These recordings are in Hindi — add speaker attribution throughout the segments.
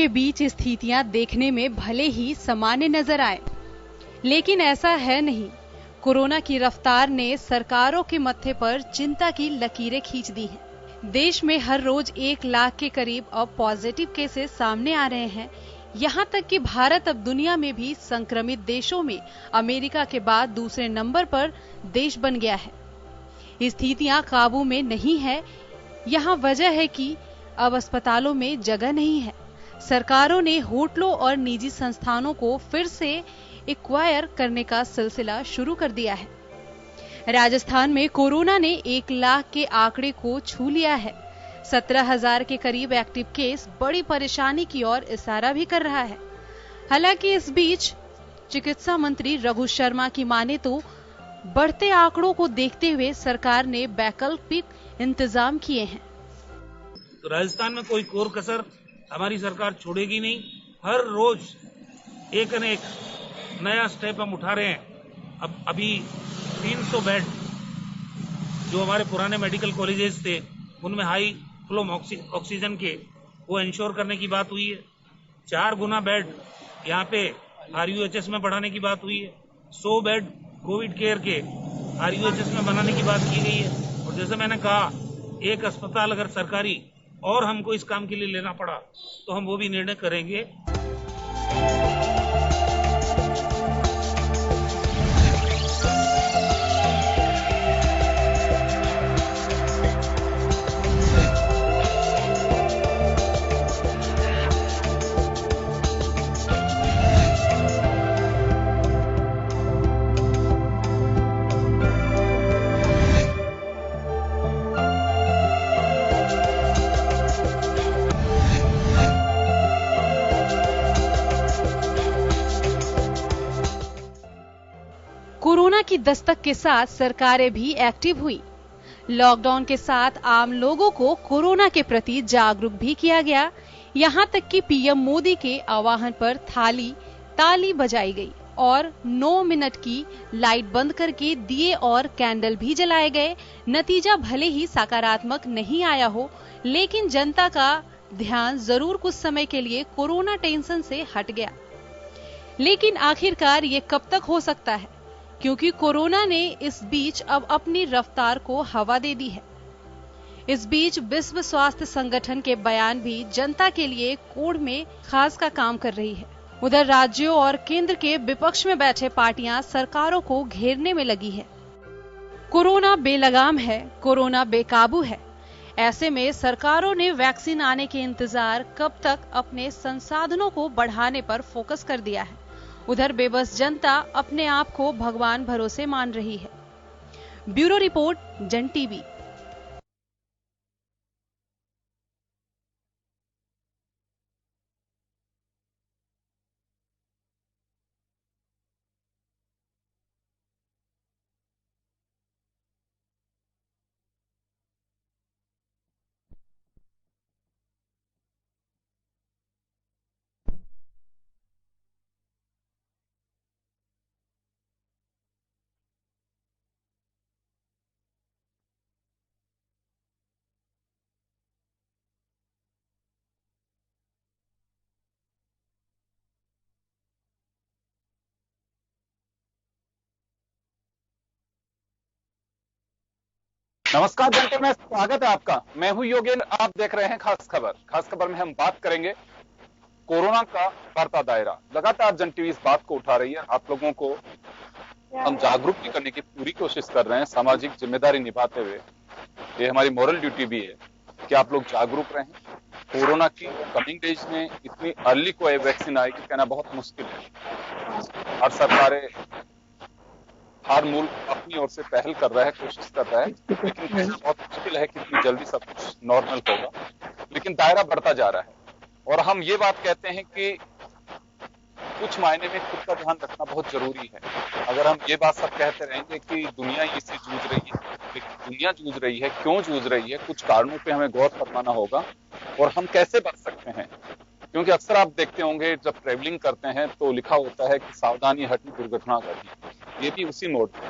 Speaker 1: के बीच स्थितियां देखने में भले ही सामान्य नजर आए, लेकिन ऐसा है नहीं। कोरोना की रफ्तार ने सरकारों के मत्थे पर चिंता की लकीरें खींच दी हैं। देश में हर रोज 1 लाख के करीब अब पॉजिटिव केसेस सामने आ रहे हैं। यहाँ तक कि भारत अब दुनिया में भी संक्रमित देशों में अमेरिका के बाद दूसरे नंबर पर देश बन गया है। स्थितियां काबू में नहीं है। यहाँ वजह है कि अब अस्पतालों में जगह नहीं है। सरकारों ने होटलों और निजी संस्थानों को फिर से एक्वायर करने का सिलसिला शुरू कर दिया है। राजस्थान में कोरोना ने 1 लाख के आंकड़े को छू लिया है। 17,000 के करीब एक्टिव केस बड़ी परेशानी की ओर इशारा भी कर रहा है। हालांकि इस बीच चिकित्सा मंत्री रघु शर्मा की माने तो बढ़ते आंकड़ों को देखते हुए सरकार ने वैकल्पिक इंतजाम किए हैं।
Speaker 2: तो राजस्थान में कोई कोर कसर हमारी सरकार छोड़ेगी नहीं। हर रोज एक न एक नया स्टेप हम उठा रहे हैं। अब अभी 300 बेड जो हमारे पुराने मेडिकल कॉलेजेस थे उनमें हाई फ्लो ऑक्सीजन के वो इंश्योर करने की बात हुई है। 4 गुना बेड यहाँ पे RUHS में बढ़ाने की बात हुई है। 100 बेड कोविड केयर के RUHS में बनाने की बात की गई है। और जैसे मैंने कहा, एक अस्पताल अगर सरकारी और हमको इस काम के लिए लेना पड़ा तो हम वो भी निर्णय करेंगे।
Speaker 1: कोरोना की दस्तक के साथ सरकारें भी एक्टिव हुई। लॉकडाउन के साथ आम लोगों को कोरोना के प्रति जागरूक भी किया गया। यहाँ तक कि पीएम मोदी के आह्वान पर ताली बजाई गई और 9 मिनट की लाइट बंद करके दिए और कैंडल भी जलाए गए। नतीजा भले ही सकारात्मक नहीं आया हो, लेकिन जनता का ध्यान जरूर कुछ समय के लिए कोरोना टेंशन से हट गया। लेकिन आखिरकार ये कब तक हो सकता है, क्योंकि कोरोना ने इस बीच अब अपनी रफ्तार को हवा दे दी है। इस बीच विश्व स्वास्थ्य संगठन के बयान भी जनता के लिए कोड में खास का काम कर रही है। उधर राज्यों और केंद्र के विपक्ष में बैठे पार्टियां सरकारों को घेरने में लगी है। कोरोना बेलगाम है, कोरोना बेकाबू है। ऐसे में सरकारों ने वैक्सीन आने के इंतजार कब तक अपने संसाधनों को बढ़ाने पर फोकस कर दिया है। उधर बेबस जनता अपने आप को भगवान भरोसे मान रही है। ब्यूरो रिपोर्ट, जन टीवी।
Speaker 3: नमस्कार जनता में स्वागत है आपका। मैं हूं योगेंद्र, आप देख रहे हैं खास खबर। खास खबर में हम बात करेंगे कोरोना का बढ़ता दायरा। लगातार जन टीवी इस बात को उठा रही है। आप लोगों को हम जागरूक भी करने की पूरी कोशिश कर रहे हैं, सामाजिक जिम्मेदारी निभाते हुए। ये हमारी मॉरल ड्यूटी भी है कि आप लोग जागरूक रहें। कोरोना की कमिंग डेज में इतनी अर्ली कोई वैक्सीन आएगी कहना बहुत मुश्किल है। हर सरकारें, हर मुल्क अपनी ओर से पहल कर रहा है, कोशिश कर रहा है, लेकिन कहना बहुत मुश्किल है कि इतनी जल्दी सब कुछ नॉर्मल होगा। लेकिन दायरा बढ़ता जा रहा है और हम ये बात कहते हैं कि कुछ मायने में खुद का ध्यान रखना बहुत जरूरी है। अगर हम ये बात सब कहते रहेंगे कि दुनिया इससे जूझ रही है, लेकिन दुनिया जूझ रही है, क्यों जूझ रही है, कुछ कारणों पे हमें गौर फरमाना होगा और हम कैसे बच सकते हैं। क्योंकि अक्सर आप देखते होंगे जब ट्रेवलिंग करते हैं तो लिखा होता है कि सावधानी हटी दुर्घटना घटी। ये भी उसी मोड पे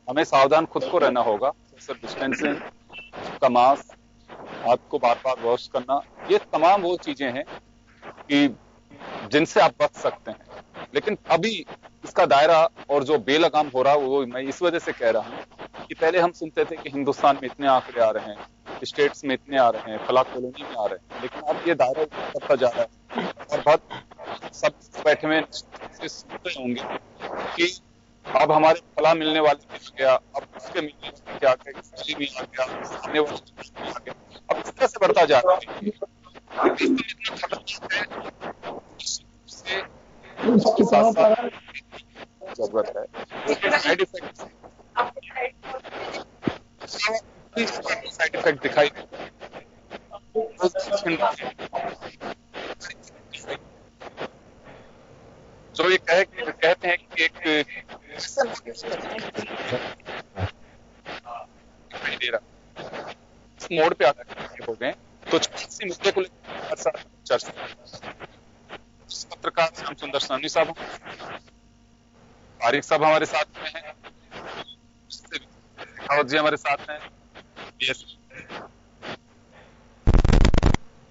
Speaker 3: हमें सावधान खुद को रहना होगा। सोशल डिस्टेंसिंग का मास्क, हाथ को बार बार वॉश करना, ये तमाम वो चीजें हैं कि जिनसे आप बच सकते हैं, लेकिन अभी इसका दायरा और जो बेलगाम हो रहा है वो मैं इस वजह से कह रहा हूं कि पहले हम सुनते थे कि हिंदुस्तान में इतने आंकड़े आ रहे हैं, स्टेट्स में इतने आ रहे हैं, फला कॉलोनी में आ रहे हैं, लेकिन अब ये दायरा बढ़ता जा रहा है और बहुत सब बैठे हुए सुनते होंगे कि अब हमारे फला मिलने वाले मिल गया, अब उसके मिलने वाले क्या गया, इसके भी आ गया, आने वाले आ गया, अब इस तरह से बढ़ता जा रहा है। इतना खतरनाक है से जरूरत है, साइड इफेक्ट दिखाई जो ये कहते हैं कि एक दिखाई दे रहा इस मोड़ पे आकर हो गए, तो इसी मुद्दे को लेकर चर्चा पत्रकार श्याम सुंदर सैनी साहब, तारिक साहब हमारे साथ में हैं, शेखावत जी हमारे साथ हैं।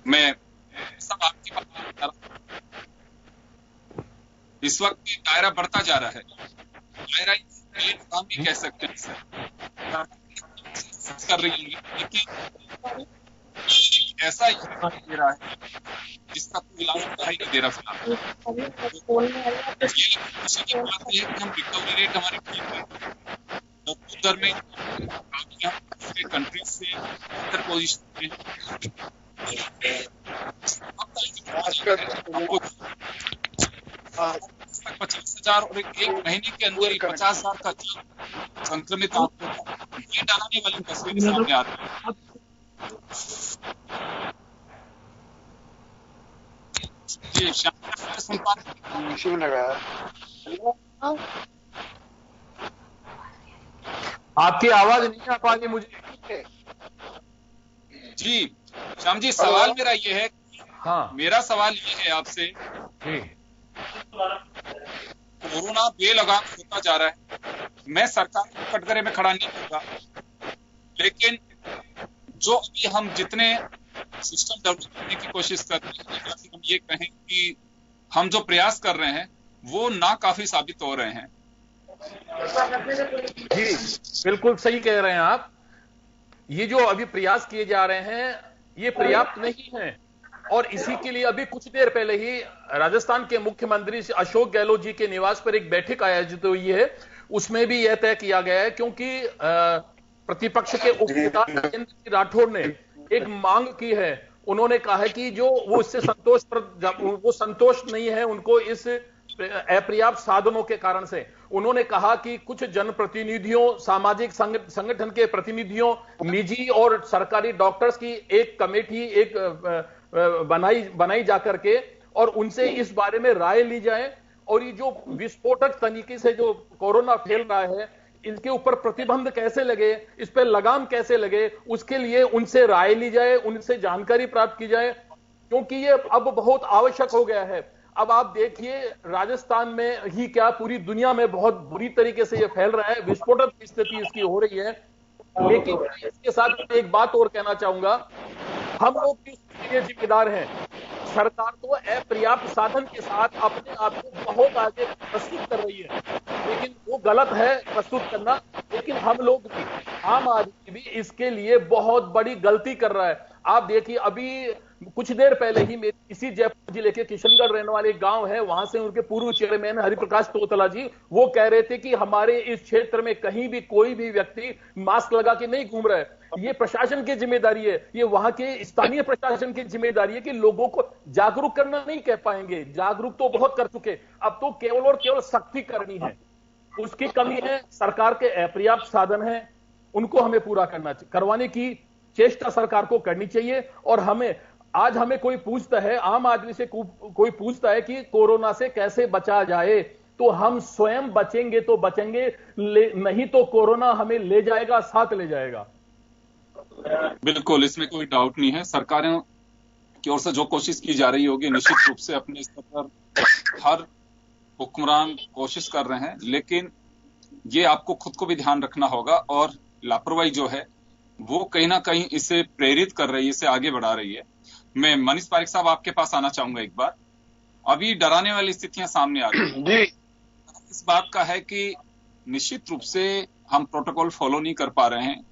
Speaker 3: मैं सब आपकी बात, इस वक्त दायरा बढ़ता जा रहा है, दायरा काम भी कह सकते हैं सर कर रही है, लेकिन ऐसा दे रहा है जिसका कोई इलाज दिखाई नहीं दे रहा फिलहाल। हम रिकवरी रेट हमारी ठीक है, उत्तर में काफी कंट्रीज से उत्तर पोजीशन में 50,000 और एक महीने के अंदर 50,000 का संक्रमित ये डालने वाली तस्वीरें सामने आ रही है।
Speaker 4: आपकी आवाज नहीं आ पा रही मुझे।
Speaker 3: जी श्याम जी, सवाल मेरा ये है,
Speaker 4: हाँ
Speaker 3: मेरा सवाल ये है आपसे, कोरोना बेलगाम होता जा रहा है, मैं सरकार के कटघरे में खड़ा नहीं होगा, लेकिन जो अभी हम जितने सिस्टम डेवलप करने की कोशिश कर रहे हैं, हम ये कहें कि हम जो प्रयास कर रहे हैं वो नाकाफी साबित हो रहे हैं।
Speaker 4: जी बिल्कुल सही कह रहे हैं आप। ये जो अभी प्रयास किए जा रहे हैं ये पर्याप्त नहीं है, और इसी के लिए अभी कुछ देर पहले ही राजस्थान के मुख्यमंत्री अशोक गहलोत जी के निवास पर एक बैठक आयोजित हुई है। उसमें भी यह तय किया गया है, क्योंकि प्रतिपक्ष के उपनेता नरेंद्र राठौड़ ने एक मांग की है। उन्होंने कहा है कि जो वो इससे संतोष नहीं है उनको इस अपर्याप्त साधनों के कारण से। उन्होंने कहा कि कुछ जनप्रतिनिधियों, सामाजिक संगठन के प्रतिनिधियों, निजी और सरकारी डॉक्टर्स की एक कमेटी बनाई जाकर के और उनसे इस बारे में राय ली जाए, और ये जो विस्फोटक तरीके से जो कोरोना फैल रहा है इनके ऊपर प्रतिबंध कैसे लगे, इस पर लगाम कैसे लगे, उसके लिए उनसे राय ली जाए, उनसे जानकारी प्राप्त की जाए, क्योंकि ये अब बहुत आवश्यक हो गया है। अब आप देखिए राजस्थान में ही क्या पूरी दुनिया में बहुत बुरी तरीके से ये फैल रहा है, विस्फोटक स्थिति इसकी हो रही है। लेकिन इसके साथ एक बात और कहना चाहूंगा, हम लोग भी उसके लिए जिम्मेदार हैं। सरकार तो अपर्याप्त साधन के साथ अपने आप को बहुत आगे प्रस्तुत कर रही है, लेकिन वो गलत है प्रस्तुत करना। लेकिन हम लोग भी, आम आदमी भी इसके लिए बहुत बड़ी गलती कर रहा है। आप देखिए अभी कुछ देर पहले ही मेरे इसी जयपुर जिले के किशनगढ़ रहने वाले गांव है, वहां से उनके पूर्व चेयरमैन हरिप्रकाश तोतला जी वो कह रहे थे कि हमारे इस क्षेत्र में कहीं भी कोई भी व्यक्ति मास्क लगा के नहीं घूम रहा है। ये प्रशासन की जिम्मेदारी है, ये वहां के स्थानीय प्रशासन की जिम्मेदारी है कि लोगों को जागरूक करना नहीं कह पाएंगे, जागरूक तो बहुत कर चुके, अब तो केवल और केवल सख्ती करनी है, उसकी कमी है। सरकार के अपर्याप्त साधन है, उनको हमें पूरा करवाने की चेष्टा सरकार को करनी चाहिए। और आज हमें कोई पूछता है, आम आदमी से कोई पूछता है कि कोरोना से कैसे बचा जाए, तो हम स्वयं बचेंगे तो बचेंगे, नहीं तो कोरोना हमें ले जाएगा, साथ ले जाएगा।
Speaker 3: बिल्कुल, इसमें कोई डाउट नहीं है। सरकारों की ओर से जो कोशिश की जा रही होगी, निश्चित रूप से अपने स्तर पर हर हुक्मरान कोशिश कर रहे हैं, लेकिन ये आपको खुद को भी ध्यान रखना होगा, और लापरवाही जो है वो कहीं ना कहीं इसे प्रेरित कर रही है, इसे आगे बढ़ा रही है। मैं मनीष पारिक साहब आपके पास आना चाहूंगा एक बार। अभी डराने वाली स्थितियां सामने आ रही हैं। इस बात का है कि निश्चित रूप से हम प्रोटोकॉल फॉलो नहीं कर पा रहे हैं।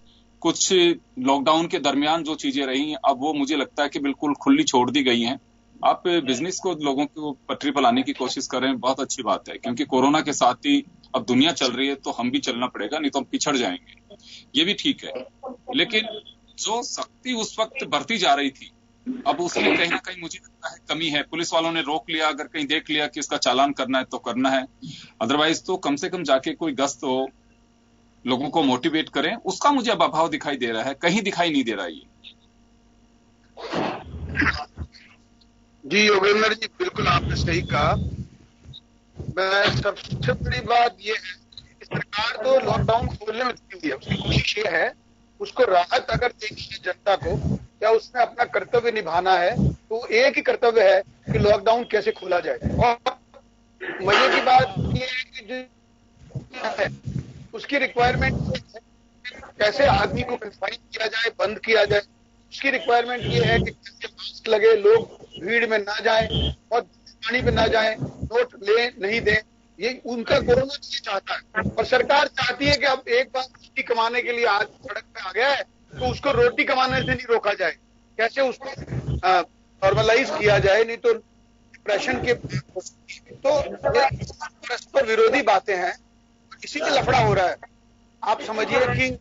Speaker 3: कुछ लॉकडाउन के दरमियान जो चीजें रही अब वो मुझे लगता है कि बिल्कुल खुली छोड़ दी गई हैं। आप बिजनेस को लोगों को पटरी पर लाने की कोशिश कर रहे हैं, बहुत अच्छी बात है, क्योंकि कोरोना के साथ ही अब दुनिया चल रही है तो हम भी चलना पड़ेगा, नहीं तो हम पिछड़ जाएंगे। ये भी ठीक है, लेकिन जो सख्ती उस वक्त बरती जा रही थी अब उसमें कहीं ना कहीं मुझे लगता है कमी है। पुलिस वालों ने रोक लिया, अगर कहीं देख लिया कि इसका चालान करना है तो करना है, अदरवाइज तो कम से कम जाके कोई गश्त हो, लोगों को मोटिवेट करें, उसका मुझे अब अभाव दिखाई दे रहा है, कहीं दिखाई नहीं दे रहा है।
Speaker 5: जी योगेंद्र जी, बिल्कुल आपने सही कहा। मैं सबसे बड़ी बात यह है कि सरकार तो लॉकडाउन खोलने में लगी है, उसकी कोशिश ये है, उसको राहत अगर देनी है जनता को या उसने अपना कर्तव्य निभाना है तो एक ही कर्तव्य है कि लॉकडाउन कैसे खोला जाए। और मजे की बात यह है कि जो है उसकी रिक्वायरमेंट कैसे आदमी को कन्फाइन किया जाए, बंद किया जाए। उसकी रिक्वायरमेंट ये है कि कैसे मास्क लगे, लोग भीड़ में ना जाएं और पानी पे ना जाएं, नोट ले नहीं दें। ये उनका कोरोना ये चाहता है, और सरकार चाहती है कि अब एक बार रोटी कमाने के लिए आज सड़क पे आ गया है तो उसको रोटी कमाने से नहीं रोका जाए, कैसे उसको नॉर्मलाइज किया जाए, नहीं तो डिप्रेशन के तो परस्पर विरोधी बातें हैं, इसी में लफड़ा हो रहा है। आप समझिए कि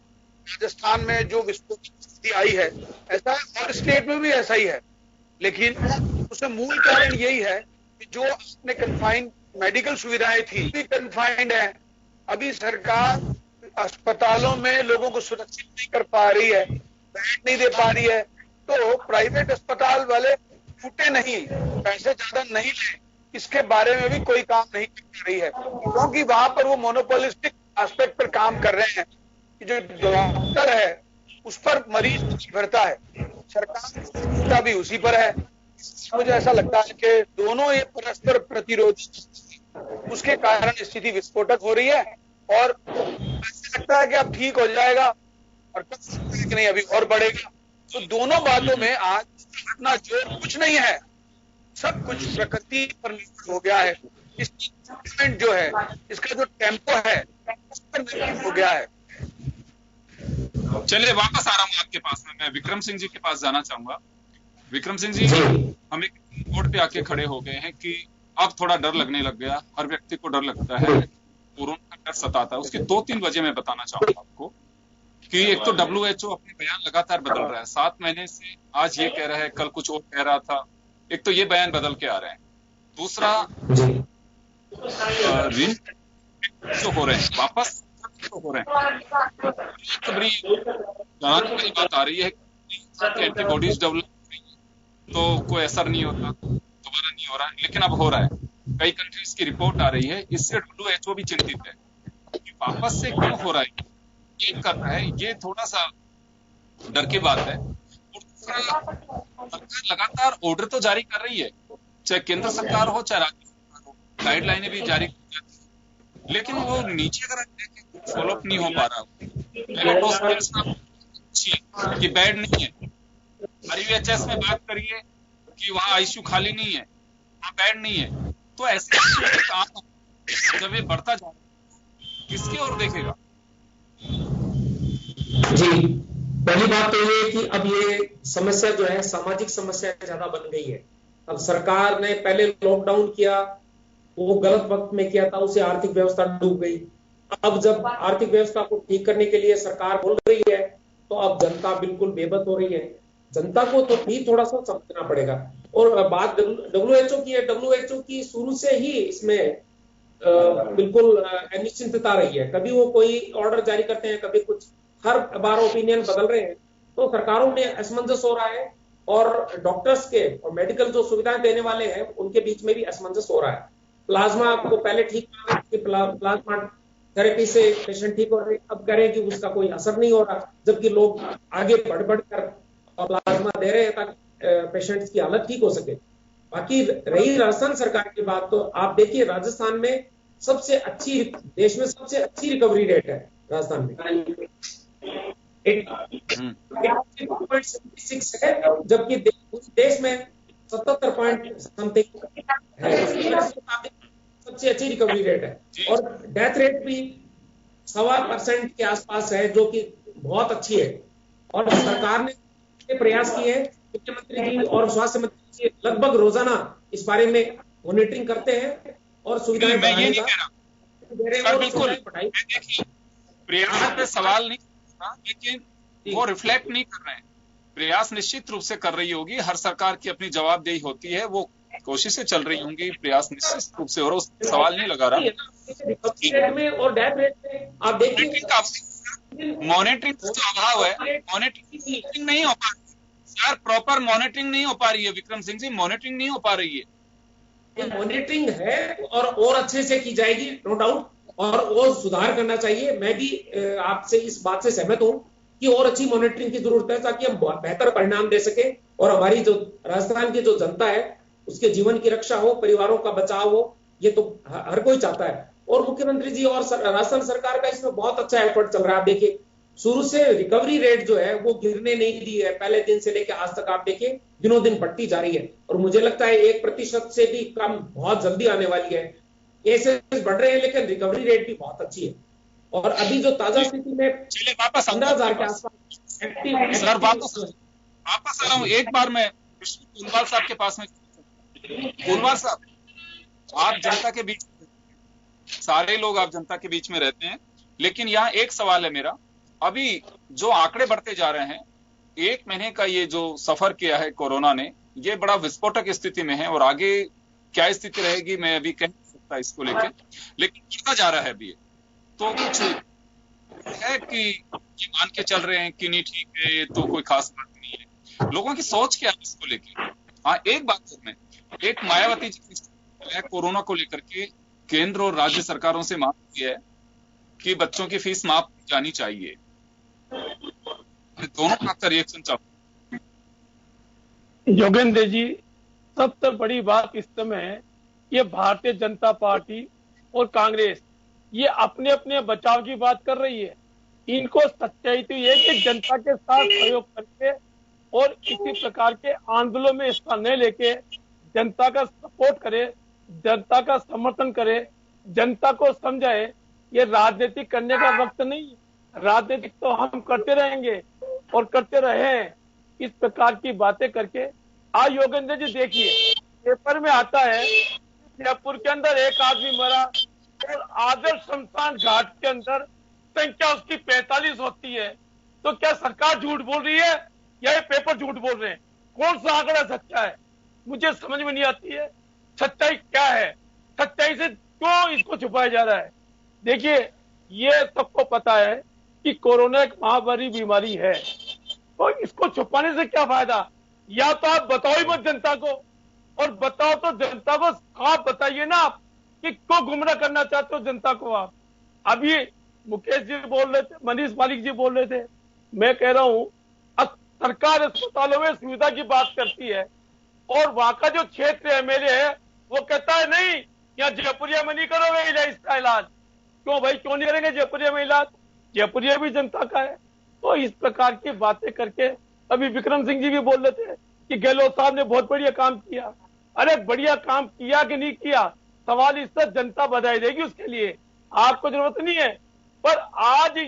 Speaker 5: राजस्थान में जो विस्फोट स्थिति आई है ऐसा है, और स्टेट में भी ऐसा ही है, लेकिन उसमें मूल कारण यही है कि जो अपने कन्फाइंड मेडिकल सुविधाएं थी भी कन्फाइंड है। अभी सरकार अस्पतालों में लोगों को सुरक्षित नहीं कर पा रही है, बेड नहीं दे पा रही है, तो प्राइवेट अस्पताल वाले छूटे नहीं, पैसे ज्यादा नहीं ले, इसके बारे में भी कोई काम नहीं कर रही है, क्योंकि वहां पर वो मोनोपोलिस्टिक एस्पेक्ट पर काम कर रहे हैं कि जो डॉक्टर है उस पर मरीज निर्भरता है, सरकार का भी उसी पर है। मुझे ऐसा लगता है कि दोनों ये परस्पर प्रतिरोधी, उसके कारण स्थिति विस्फोटक हो रही है, और ऐसा लगता है कि अब ठीक हो जाएगा और कि नहीं अभी और बढ़ेगा। तो दोनों बातों में आज इतना जोर कुछ नहीं है, सब कुछ प्रकृति पर निर्भर हो गया है। इसकी जो है, इसका जो टेम्पो है उस पर निर्भर हो गया है।
Speaker 3: चलिए वापस आ रहा हूं आपके पास में, मैं विक्रम सिंह जी के पास जाना चाहूंगा। विक्रम सिंह जी, हम एक बोर्ड पे आके खड़े हो गए हैं कि अब थोड़ा डर लगने लग गया, हर व्यक्ति को डर लगता है, कोरोना का डर सताता है। उसकी 2-3 वजह मैं बताना चाहूंगा आपको कि एक तो WHO अपने बयान लगातार बदल रहा है, 7 महीने से आज ये कह रहा है, कल कुछ और कह रहा था, एक तो ये बयान बदल के आ रहे हैं। दूसरा ऋण जो हो रहे हैं वापस तो हो रहे हैं, तो बड़ी वाली बात आ रही है कि एंटीबॉडीज डेवलप तो कोई असर नहीं होता, दोबारा नहीं हो रहा है, लेकिन अब हो रहा है। कई कंट्रीज की रिपोर्ट आ रही है, इससे WHO भी चिंतित है कि वापस से क्यों हो रहा है, ये कर रहा है, ये थोड़ा सा डर की बात है। और दूसरा, सरकार लगातार ऑर्डर तो जारी कर रही है, चाहे केंद्र सरकार हो चाहे राज्य सरकार हो, गाइडलाइनें भी जारी की जाती है, लेकिन वो नीचे अगर फॉलोअप नहीं हो पा रहा। कि बेड नहीं है, RUHS में बात करिए कि वहां आईसीयू खाली नहीं है, वहां बेड नहीं है, तो ऐसे काम जब ये बढ़ता जाए किसकी ओर देखेगा?
Speaker 6: जी, पहली बात तो ये कि अब ये समस्या जो है सामाजिक समस्या ज्यादा बन गई है। अब सरकार ने पहले लॉकडाउन किया, वो गलत वक्त में किया था, उससे आर्थिक व्यवस्था डूब गई। अब जब आर्थिक व्यवस्था को ठीक करने के लिए सरकार बोल रही है तो अब जनता बिल्कुल बेबस हो रही है। जनता को तो भी थोड़ा सा समझना पड़ेगा। और बात WHO की है, WHO की शुरू से ही इसमें बिल्कुल अनिश्चितता रही है। कभी वो कोई ऑर्डर जारी करते हैं, कभी कुछ, हर बार ओपिनियन बदल रहे हैं, तो सरकारों में असमंजस हो रहा है, और डॉक्टर्स के और मेडिकल जो सुविधाएं देने वाले हैं उनके बीच में भी असमंजस हो रहा है। प्लाज्मा आपको पहले ठीक प्लाज्मा थेरेपी से पेशेंट ठीक हो रहे, अब कह रहे हैं कि उसका कोई असर नहीं हो रहा, जबकि लोग आगे बढ़ कर प्लाज्मा दे रहे हैं ताकि पेशेंट्स की हालत ठीक हो सके। बाकी रही राजस्थान सरकार की बात, तो आप देखिए राजस्थान में सबसे अच्छी, देश में सबसे अच्छी रिकवरी रेट है राजस्थान में, 86 है, जबकि देश में 77 पॉइंट समथिंग है, सबसे अच्छी रिकवरी रेट है। और डेथ रेट भी 1.25% के आसपास है, जो कि बहुत अच्छी है। और सरकार ने प्रयास किए हैं, मुख्यमंत्री जी और स्वास्थ्य मंत्री जी लगभग रोजाना इस बारे में मॉनिटरिंग करते हैं और सुविधाएं बढ़ाने का
Speaker 3: बिल्कुल। देखिए, प्रयास पे सवाल नहीं, लेकिन वो रिफ्लेक्ट नहीं कर रहे हैं। प्रयास निश्चित रूप से कर रही होगी, हर सरकार की अपनी जवाबदेही होती है, वो कोशिशें चल रही होंगी, प्रयास निश्चित रूप से हो रहा है, उस सवाल नहीं लगा रहा।
Speaker 6: में और डेथ रेट में आप देखिए
Speaker 3: मॉनिटरिंग का जो अभाव है, मॉनिटरिंग नहीं हो पा रही यार, प्रॉपर मॉनिटरिंग नहीं हो पा रही है विक्रम सिंह जी, मॉनिटरिंग नहीं हो पा रही है।
Speaker 6: मॉनिटरिंग है और अच्छे से की जाएगी, नो डाउट, और वो सुधार करना चाहिए। मैं भी आपसे इस बात से सहमत हूं कि और अच्छी मॉनिटरिंग की जरूरत है, ताकि हम बेहतर परिणाम दे सके और हमारी जो राजस्थान की जो जनता है उसके जीवन की रक्षा हो, परिवारों का बचाव हो, ये तो हर कोई चाहता है। और मुख्यमंत्री जी और राजस्थान सरकार का इसमें बहुत अच्छा एफर्ट चल रहा है। आप देखिए, शुरू से रिकवरी रेट जो है वो गिरने नहीं दी है, पहले दिन से लेकर आज तक आप देखिए दिनों दिन बढ़ती जा रही है, और मुझे लगता है 1% से भी कम बहुत जल्दी आने वाली है। केसेस बढ़ रहे हैं लेकिन रिकवरी रेट भी बहुत अच्छी है। और अभी जो ताजा स्थिति में 15,000 के आसपास
Speaker 3: सर, वापस आ रहा हूँ। एक बार मैं कुलवाल साहब के पास में, कुलवाल साहब, आप जनता के बीच, सारे लोग आप जनता के बीच में रहते हैं, लेकिन यहाँ एक सवाल है मेरा, अभी जो आंकड़े बढ़ते जा रहे हैं, 1 महीने का ये जो सफर किया है कोरोना ने, ये बड़ा विस्फोटक स्थिति में है, और आगे क्या स्थिति रहेगी मैं अभी कह नहीं सकता इसको लेके, लेकिन बढ़ता जा रहा है अभी। तो कुछ है कि ये मान के चल रहे हैं कि नहीं ठीक है, तो कोई खास बात नहीं है, लोगों की सोच क्या है इसको लेके। हाँ, एक बात में, एक मायावती जी है कोरोना को लेकर के केंद्र और राज्य सरकारों से मांग की है कि बच्चों की फीस माफ जानी चाहिए, दोनों का रिएक्शन चाहूँ।
Speaker 7: योगेंद्र जी, सबसे बड़ी बात इस समय है, ये भारतीय जनता पार्टी और कांग्रेस ये अपने अपने बचाव की बात कर रही है। इनको सच्चाई तो ये कि जनता के साथ सहयोग करके और किसी प्रकार के आंदोलन में हिस्सा न लेके जनता का सपोर्ट करे, जनता का समर्थन करे, जनता को समझाए। ये राजनीति करने का वक्त नहीं, राजनीतिक तो हम करते रहेंगे और करते रहे इस प्रकार की बातें करके। आज योगेंद्र जी देखिए, पेपर में आता है जयपुर के अंदर एक आदमी मरा और आदर्श शमशान घाट के अंदर संख्या उसकी 45 होती है। तो क्या सरकार झूठ बोल रही है या ये पेपर झूठ बोल रहे हैं? कौन सा आंकड़ा सच्चा है? मुझे समझ में नहीं आती है सच्चाई क्या है, सच्चाई से क्यों इसको छुपाया जा रहा है। देखिए, ये सबको पता है कि कोरोना एक महामारी बीमारी है, तो इसको छुपाने से क्या फायदा। या तो आप बताओ ही मत जनता को, और बताओ तो जनता को आप बताइए ना आप कि क्यों गुमराह करना चाहते हो जनता को आप। अभी मुकेश जी बोल रहे थे, मनीष मालिक जी बोल रहे थे, मैं कह रहा हूं सरकार अस्पतालों में सुविधा की बात करती है और वहां का जो क्षेत्र एमएलए है वो कहता है नहीं, यहाँ जयपुरिया में नहीं करोगे इसका इलाज। क्यों भाई, क्यों नहीं करेंगे जयपुरिया में इलाज? जयपुरिया भी जनता का है। तो इस प्रकार की बातें करके अभी विक्रम सिंह जी भी बोल रहे थे कि गहलोत साहब ने बहुत बढ़िया काम किया। अरे बढ़िया काम किया कि नहीं किया, सवाल इससे जनता बधाई देगी, उसके लिए आपको जरूरत नहीं है। पर आज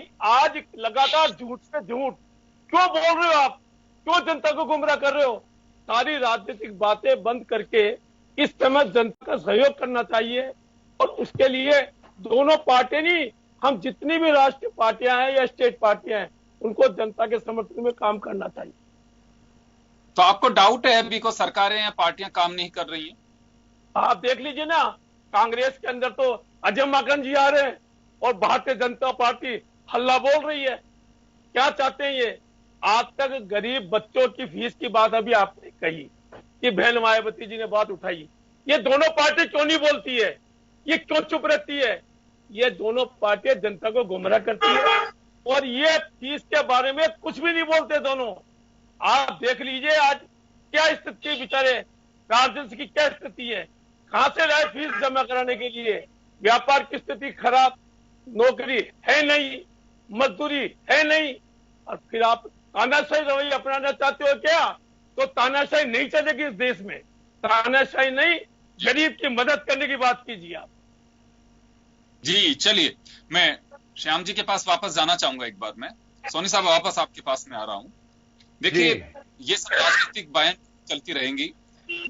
Speaker 7: लगातार झूठ पे झूठ क्यों बोल रहे हो आप? क्यों जनता को गुमराह कर रहे हो? सारी राजनीतिक बातें बंद करके इस समय जनता का सहयोग करना चाहिए, और उसके लिए दोनों पार्टियां नहीं, हम जितनी भी राष्ट्रीय पार्टियां हैं या स्टेट पार्टियां हैं, उनको जनता के समर्थन में काम करना चाहिए।
Speaker 3: तो आपको डाउट है अभी को सरकारें या पार्टियां काम नहीं कर रही हैं?
Speaker 7: आप देख लीजिए ना, कांग्रेस के अंदर तो अजय माकन जी आ रहे हैं और भारतीय जनता पार्टी हल्ला बोल रही है। क्या चाहते हैं ये? आज तक गरीब बच्चों की फीस की बात अभी आपने कही कि बहन मायावती जी ने बात उठाई, ये दोनों पार्टी क्यों नहीं बोलती है? ये क्यों चुप रहती है? ये दोनों पार्टियां जनता को गुमराह करती है और ये फीस के बारे में कुछ भी नहीं बोलते दोनों। आप देख लीजिए आज क्या स्थिति, बेचारे गार्जियंस की क्या स्थिति है, कहां से लाए फीस जमा कराने के लिए? व्यापार की स्थिति खराब, नौकरी है नहीं, मजदूरी है नहीं, और फिर आप तानाशाही रवैया अपनाना चाहते हो क्या? तो तानाशाही नहीं चलेगी इस देश में। तानाशाही नहीं, गरीब की मदद करने की बात कीजिए आप।
Speaker 3: जी चलिए, मैं श्याम जी के पास वापस जाना चाहूंगा एक बार। मैं सोनी साहब वापस आपके पास में आ रहा हूं। देखिए, ये सब राजनीतिक बयान चलती रहेंगी।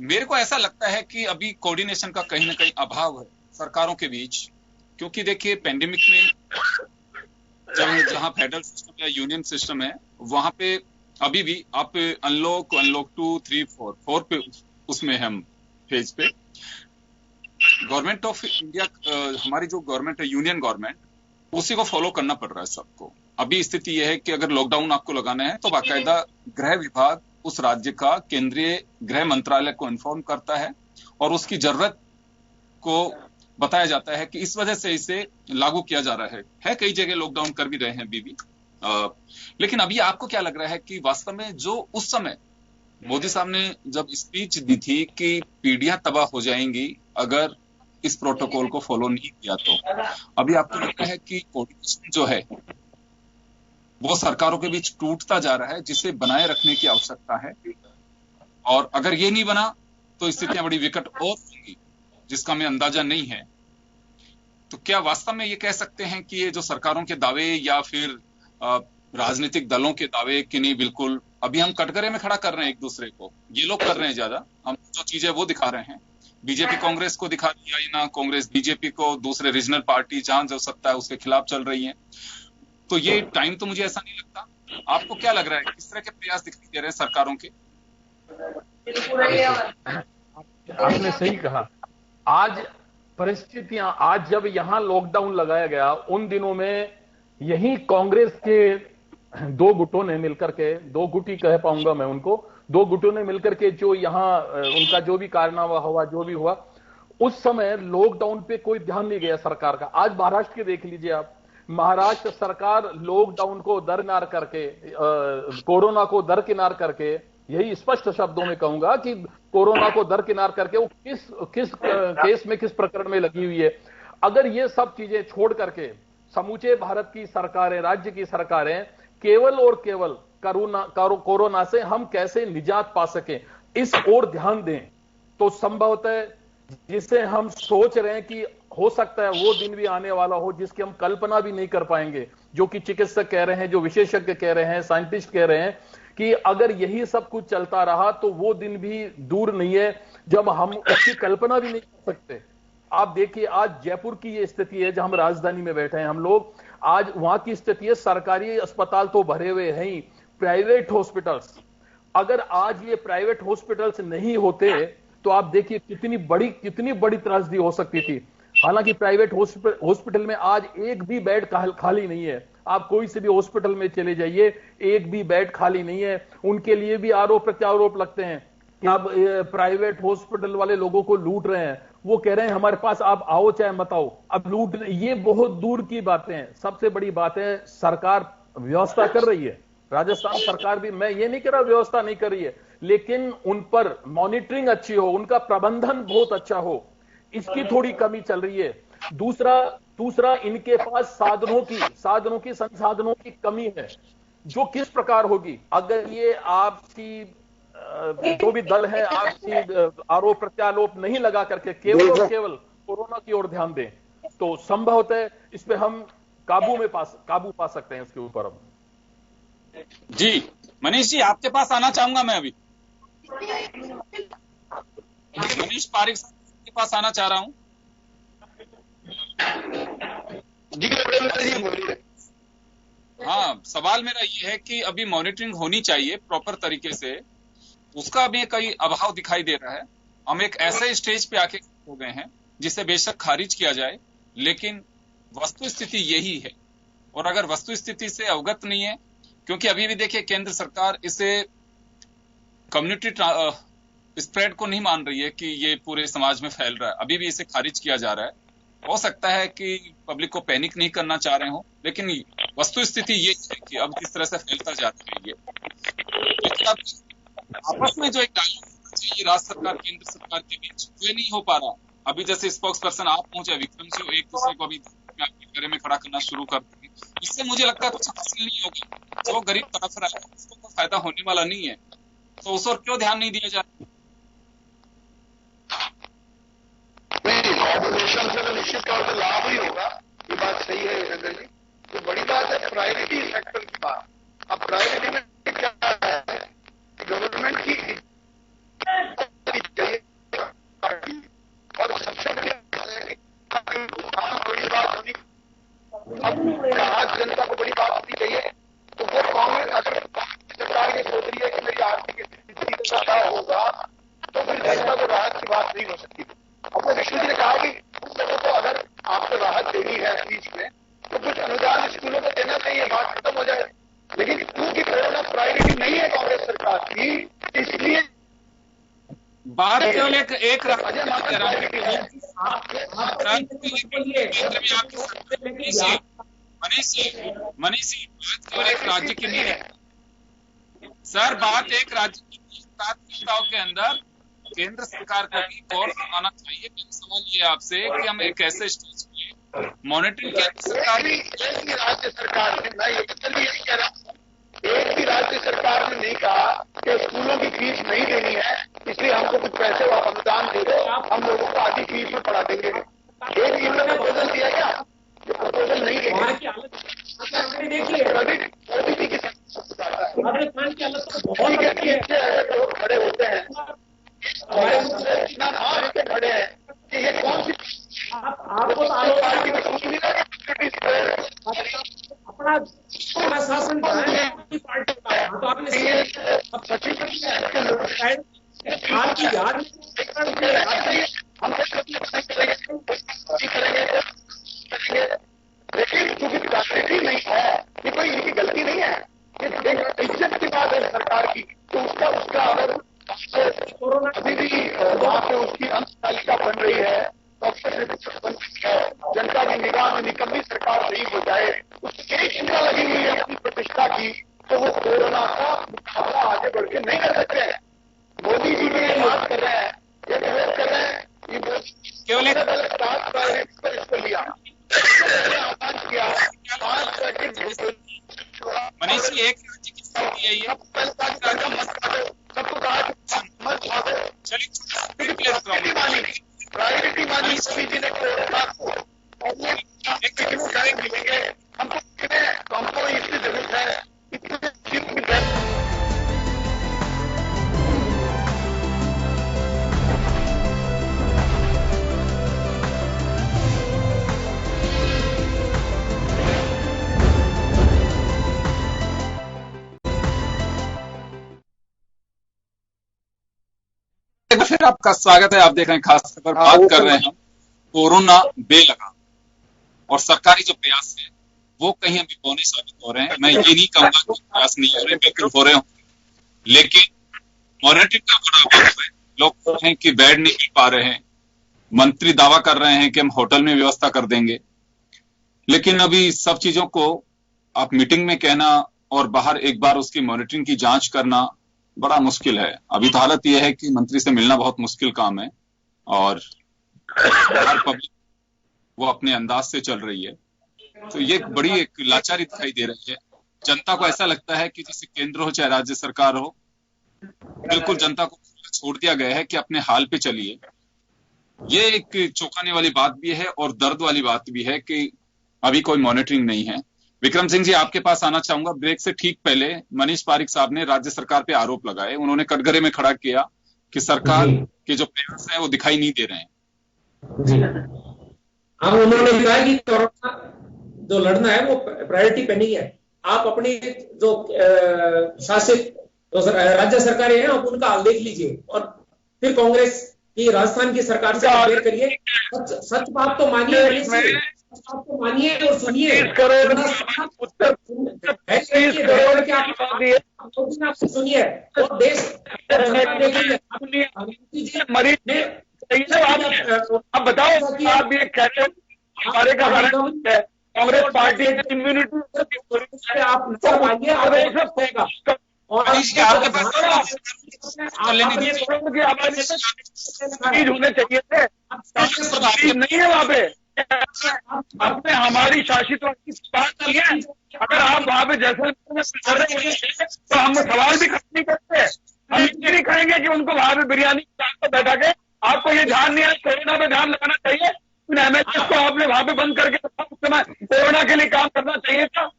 Speaker 3: मेरे को ऐसा लगता है कि अभी कोऑर्डिनेशन का कहीं ना कहीं अभाव है सरकारों के बीच, क्योंकि देखिए पेंडेमिक में जहां फेडरल सिस्टम या यूनियन सिस्टम है, वहां पे अभी भी आप अनलॉक 2, 3, 4 पे उसमें हम फेज पे गवर्नमेंट ऑफ इंडिया, हमारी जो गवर्नमेंट है यूनियन गवर्नमेंट, उसी को फॉलो करना पड़ रहा है सबको। अभी स्थिति यह है कि अगर लॉकडाउन आपको लगाना है तो बाकायदा गृह विभाग उस राज्य का केंद्रीय गृह मंत्रालय को इन्फॉर्म करता है और उसकी जरूरत को बताया जाता है कि इस वजह से इसे लागू किया जा रहा है। कई जगह लॉकडाउन कर भी रहे हैं अभी भी। लेकिन अभी आपको क्या लग रहा है कि वास्तव में जो उस समय मोदी साहब ने जब स्पीच दी थी कि पीढ़ियां तबाह हो जाएंगी अगर इस प्रोटोकॉल को फॉलो नहीं किया, तो अभी आपको लगता है कि कोऑर्डिनेशन जो है वो सरकारों के बीच टूटता जा रहा है, जिसे बनाए रखने की आवश्यकता है, और अगर ये नहीं बना तो स्थितियां बड़ी विकट और होंगी जिसका हमें अंदाजा नहीं है। तो क्या वास्तव में ये कह सकते हैं कि ये जो सरकारों के दावे या फिर राजनीतिक दलों के दावे कि नहीं, बिल्कुल अभी हम कटघरे में खड़ा कर रहे हैं एक दूसरे को, ये लोग कर रहे हैं ज्यादा, हम जो चीजें वो दिखा रहे हैं। बीजेपी कांग्रेस को दिखा रही है ना, कांग्रेस बीजेपी को, दूसरे रीजनल पार्टी जहां जो सत्ता है उसके खिलाफ चल रही है। तो ये टाइम तो मुझे ऐसा नहीं लगता। आपको क्या लग रहा है, किस तरह के प्रयास दिखाई दे रहे हैं सरकारों के?
Speaker 4: आपने सही कहा। आज परिस्थितियां, आज जब यहां लॉकडाउन लगाया गया, उन दिनों में यही कांग्रेस के दो गुटों ने मिलकर के, दो गुट ही कह पाऊंगा मैं उनको, दो गुटों ने मिलकर के जो यहां उनका जो भी कारनामा हुआ, जो भी हुआ, उस समय लॉकडाउन पे कोई ध्यान नहीं गया सरकार का। आज महाराष्ट्र के देख लीजिए आप, महाराष्ट्र सरकार लॉकडाउन को दरकिनार करके, कोरोना को दरकिनार करके, यही स्पष्ट शब्दों में कहूंगा कि कोरोना को दरकिनार करके वो किस केस में, किस प्रकरण में लगी हुई है। अगर ये सब चीजें छोड़ करके समूचे भारत की सरकारें, राज्य की सरकारें केवल और केवल कोरोना से हम कैसे निजात पा सकें, इस ओर ध्यान दें, तो संभवतः जिसे हम सोच रहे हैं कि हो सकता है वो दिन भी आने वाला हो जिसकी हम कल्पना भी नहीं कर पाएंगे, जो कि चिकित्सक कह रहे हैं, जो विशेषज्ञ कह रहे हैं, साइंटिस्ट कह रहे हैं कि अगर यही सब कुछ चलता रहा तो वो दिन भी दूर नहीं है जब हम उसकी कल्पना भी नहीं कर सकते। आप देखिए, आज जयपुर की ये स्थिति है, जहां हम राजधानी में बैठे हैं हम लोग, आज वहां की स्थिति है, सरकारी अस्पताल तो भरे हुए हैं ही, प्राइवेट हॉस्पिटल्स, अगर आज ये प्राइवेट हॉस्पिटल्स नहीं होते तो आप देखिए कितनी बड़ी त्रासदी हो सकती थी। हालांकि प्राइवेट हॉस्पिटल में आज एक भी बेड खाली नहीं है। आप कोई से भी हॉस्पिटल में चले जाइए, एक भी बेड खाली नहीं है। उनके लिए भी आरोप प्रत्यारोप लगते हैं कि आप प्राइवेट हॉस्पिटल वाले लोगों को लूट रहे हैं। वो कह रहे हैं हमारे पास आप आओ चाहे मत आओ, अब लूट, ये बहुत दूर की बातें हैं। सबसे बड़ी बात है सरकार व्यवस्था कर रही है, राजस्थान सरकार भी, मैं ये नहीं कह रहा व्यवस्था नहीं कर रही है, लेकिन उन पर मॉनिटरिंग अच्छी हो, उनका प्रबंधन बहुत अच्छा हो, इसकी थोड़ी कमी चल रही है। दूसरा इनके पास साधनों की संसाधनों की कमी है, जो किस प्रकार होगी अगर ये आपसी जो भी दल है आपसी आरोप प्रत्यारोप नहीं लगा करके केवल और केवल कोरोना की ओर ध्यान दें, तो संभवतः इस पे हम काबू पा सकते हैं इसके ऊपर। हम
Speaker 3: जी मनीष जी, आपके पास आना चाहूंगा मैं अभी। मनीष पारिक साहब के पास आना चाह रहा हूं।
Speaker 5: जी बोलिए।
Speaker 3: हाँ, सवाल मेरा ये है कि अभी मॉनिटरिंग होनी चाहिए प्रॉपर तरीके से, उसका अभी कई अभाव दिखाई दे रहा है। हम एक ऐसे स्टेज पे आके हो गए हैं जिसे बेशक खारिज किया जाए, लेकिन वस्तु स्थिति यही है। और अगर वस्तु स्थिति से अवगत नहीं है, क्योंकि अभी भी देखिए केंद्र सरकार इसे कम्युनिटी स्प्रेड को नहीं मान रही है कि ये पूरे समाज में फैल रहा है, अभी भी इसे खारिज किया जा रहा है। हो सकता है कि पब्लिक को पैनिक नहीं करना चाह रहे हो, लेकिन वस्तु स्थिति ये है कि अब किस तरह से फैलता जाता है ये। आपस में जो एक डायलॉग होना चाहिए राज्य सरकार केंद्र सरकार के बीच, वो नहीं हो पा रहा। अभी जैसे स्पोक्स पर्सन आप पहुंचे, विक्रम जी, एक दूसरे को अभी घरे में खड़ा करना शुरू कर देंगे, इससे मुझे लगता है कुछ हासिल नहीं होगा। जो गरीब तरफ रहा है उसको तो फायदा होने वाला नहीं है, तो उस और क्यों ध्यान नहीं दिया जाए?
Speaker 5: ऑब्जर्वेशन से तो निश्चित तौर से लाभ ही होगा, ये बात सही है योगेंद्र जी। तो बड़ी बात है प्रायोरिटी सेक्टर की बात। अब प्रायोरिटी में क्या है, गवर्नमेंट की और सबसे बड़ी बात होनी, अब आज जनता को बड़ी बात होनी चाहिए, तो वो कांग्रेस अगर सरकार ये सोच रही है कि मेरी आर्थिक स्थिति का क्या होगा, तो फिर जनता को राहत की बात नहीं हो सकती। अपने विष्णु जी ने कहा कि उन लोगों को अगर आपको राहत देनी है फीस में, तो कुछ अनुदान स्कूलों को देना चाहिए, बात खत्म हो जाए। लेकिन क्योंकि कोरोना प्रायोरिटी नहीं है कांग्रेस सरकार की, इसलिए
Speaker 3: बात केवल एक मनीष जी, बात केवल एक राज्य की नहीं है सर, बात एक राज्य की प्राथमिकताओं के अंदर केंद्र सरकार को भी गौर करना चाहिए। मेरा सवाल ये आपसे कि हम एक ऐसे स्टेज पे मॉनिटरिंग केंद्र सरकार
Speaker 5: एक भी राज्य सरकार ने, मैं ये कह रहा हूँ, एक भी राज्य सरकार ने नहीं कहा कि स्कूलों की फीस नहीं देनी है, इसलिए हमको कुछ पैसे और अनुदान दे दो, हम लोगों को आधी फीस में पढ़ा देंगे। एक इन्होंने प्रपोजल दिया क्या? ये प्रपोजल नहीं दिया। लोग खड़े होते हैं इतना भाग के खड़े हैं कि ये कौन सी आपको
Speaker 6: अपना शासन आपकी याद
Speaker 5: लेकिन क्योंकि प्रायोरिटी नहीं है, ये कोई इनकी गलती नहीं है, ये इज्जत की बात है सरकार की। तो उसका अगर अभी भी वहां पे उसकी अंत तालिका बन रही है, जनता की निगाह में निकम्मी सरकार नहीं हो जाए, उसकी यही चिंता लगी हुई है अपनी प्रतिष्ठा की, तो वो कोरोना का मुकाबला आगे बढ़ के नहीं कर सकते हैं। मोदी जी भी ये बात कर रहे हैं, ये विरोध कर रहे हैं, ये
Speaker 3: केवल
Speaker 5: इसको लिया किया
Speaker 3: मनीष जी, एक राज्य की स्थिति है ये,
Speaker 5: सबको कहा प्रायोरिटी मानी सभी जी ने कोरोना को मिलेंगे, हमको इसकी जरूरत है, इतने
Speaker 3: फिर आपका स्वागत है। आप देख रहे हैं खास खबर, बात कर रहे हैं हम कोरोना बेलगाम, और सरकारी जो प्रयास है वो कहीं अभी पौने साबित हो रहे हैं। मैं ये नहीं कहूंगा कि प्रयास नहीं हो रहे, बिल्कुल हो रहे हो, लेकिन मॉनिटरिंग का बड़ा अभाव है। लोग कह रहे हैं कि बेड नहीं मिल पा रहे हैं, मंत्री दावा कर रहे हैं कि हम होटल में व्यवस्था कर देंगे, लेकिन अभी सब चीजों को आप मीटिंग में कहना और बाहर एक बार उसकी मॉनिटरिंग की जांच करना बड़ा मुश्किल है। अभी तो हालत यह है कि मंत्री से मिलना बहुत मुश्किल काम है, और बाहर पब्लिक वो अपने अंदाज से चल रही है। तो ये बड़ी एक लाचारी दिखाई दे रही है। जनता को ऐसा लगता है कि जैसे केंद्र हो चाहे राज्य सरकार हो, बिल्कुल जनता को छोड़ दिया गया है कि अपने हाल पे चलिए। ये एक चौंकाने वाली बात भी है और दर्द वाली बात भी है कि अभी कोई मॉनिटरिंग नहीं है। विक्रम सिंह जी, आपके पास आना चाहूंगा। ब्रेक से ठीक पहले मनीष पारिक साहब ने राज्य सरकार पे आरोप लगाए, उन्होंने कटघरे में खड़ा किया कि सरकार के जो प्रयास हैं वो दिखाई नहीं दे रहे हैं।
Speaker 6: जी, अब उन्होंने कहा कि कोरोना जो लड़ना है वो प्रायोरिटी पे नहीं है। आप अपनी जो शासित जो राज्य सरकारें हैं आप उनका हाल देख लीजिए, और फिर कांग्रेस की राजस्थान की सरकार से कंपेयर करिए। सच बात तो मानिए, आपको मानिए और सुनिए। सुनिए और देश
Speaker 7: मरीज ने आप बताओ, आप ये कहते हैं हमारे का कांग्रेस पार्टी इम्यूनिटी
Speaker 6: आप मानिए और
Speaker 7: होने चाहिए थे, नहीं है वहां पे। आपने हमारी शासित की बात की है, अगर आप वहां पे जैसे तो हम सवाल भी खत्म नहीं करते। हम ये नहीं कहेंगे कि उनको वहां पे बिरयानी पर बैठा के
Speaker 8: आपको ये ध्यान नहीं है, कोरोना पे ध्यान लगाना चाहिए। एमएलए को आपने वहां पे बंद करके रखा, उस समय कोरोना के लिए काम करना चाहिए था।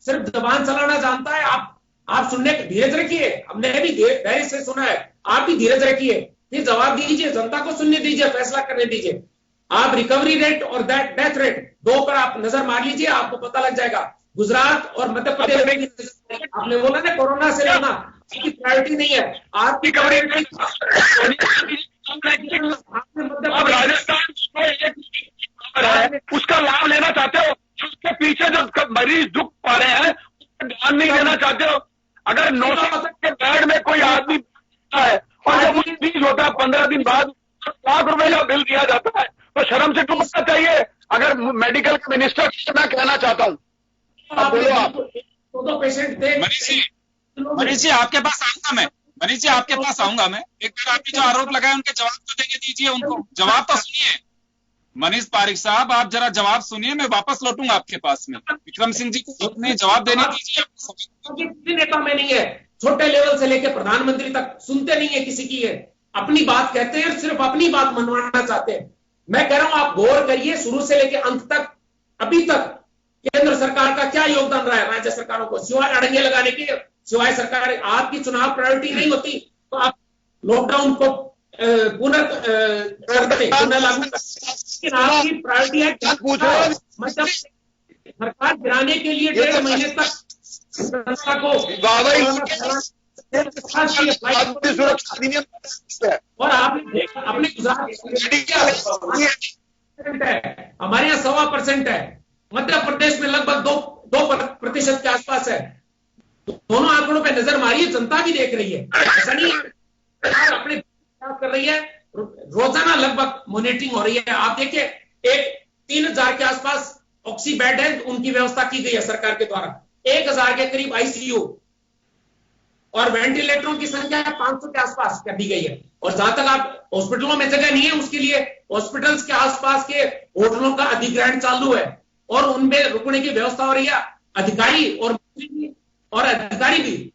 Speaker 6: सिर्फ जबान चलाना जानता है। आप सुनने धीरज रखिए, हमने भी धैर्य से सुना है, आप भी धीरज रखिए, फिर जवाब दीजिए, जनता को सुनने दीजिए, फैसला करने दीजिए। आप रिकवरी रेट और डेथ रेट दो पर आप नजर मार लीजिए, आपको पता लग जाएगा। गुजरात और मध्य प्रदेश में आपने बोला ना कोरोना से लड़ना आपकी प्रायोरिटी नहीं है, आपकी प्रायोरिटी
Speaker 8: राजस्थान उसका लाभ लेना चाहते हो, उसके पीछे जो मरीज दुख पा रहे हैं उसका ध्यान नहीं देना चाहते हो। अगर 900 के बेड में कोई आदमी है और जब मरीज होता है 15 दिन बाद ₹1,00,000 का बिल दिया जाता है, तो शर्म से डूबना चाहिए। अगर मेडिकल मिनिस्टर मैं कहना चाहता हूँ, बोलो आप।
Speaker 6: तो पेशेंट थे
Speaker 9: मनीष जी आपके पास आऊंगा मैं, मनीष जी आपके पास आऊंगा मैं। एक बार आपने जो आरोप लगाए उनके जवाब तो देके दीजिए, उनको जवाब तो सुनिए। मनीष पारिक साहब आप जरा जवाब सुनिए, मैं वापस लौटूंगा आपके पास में। विक्रम सिंह जी को अपने जवाब देने दीजिए।
Speaker 6: किसी नेता में नहीं है, छोटे लेवल से लेकर प्रधानमंत्री तक सुनते नहीं है किसी की है, अपनी बात कहते हैं, सिर्फ अपनी बात मनवाना चाहते हैं। मैं कह रहा हूं आप गौर करिए, शुरू से लेकर अंत तक अभी तक केंद्र सरकार का क्या योगदान रहा है राज्य सरकारों को, सिवाय अड़ंगे लगाने के, सिवाय सरकार आपकी चुनाव प्रायोरिटी नहीं होती तो आप लॉकडाउन को लागू, लेकिन आपकी प्रायोरिटी है मतलब सरकार गिराने के लिए 1.5 महीने तक जनता को और आपने अपने गुजरात हमारे यहाँ 1.25% है, मध्य प्रदेश में लगभग 2% के आसपास है। दोनों आंकड़ों पे नजर मारिए, जनता भी देख रही है, ऐसा नहीं है अपने कर रही है, रोजाना लगभग मॉनिटरिंग हो रही है। आप देखिए 3,000 के आसपास ऑक्सी बेड है, उनकी व्यवस्था की गई है सरकार के द्वारा, 1,000 के करीब आईसीयू और वेंटिलेटरों की संख्या 500 के आसपास कर दी गई है। और जहां तक आप हॉस्पिटलों में जगह नहीं है, उसके लिए हॉस्पिटल्स के आसपास के होटलों का अधिग्रहण चालू है और उनमें रुकने की व्यवस्था हो रही है। अधिकारी और अधिकारी भी,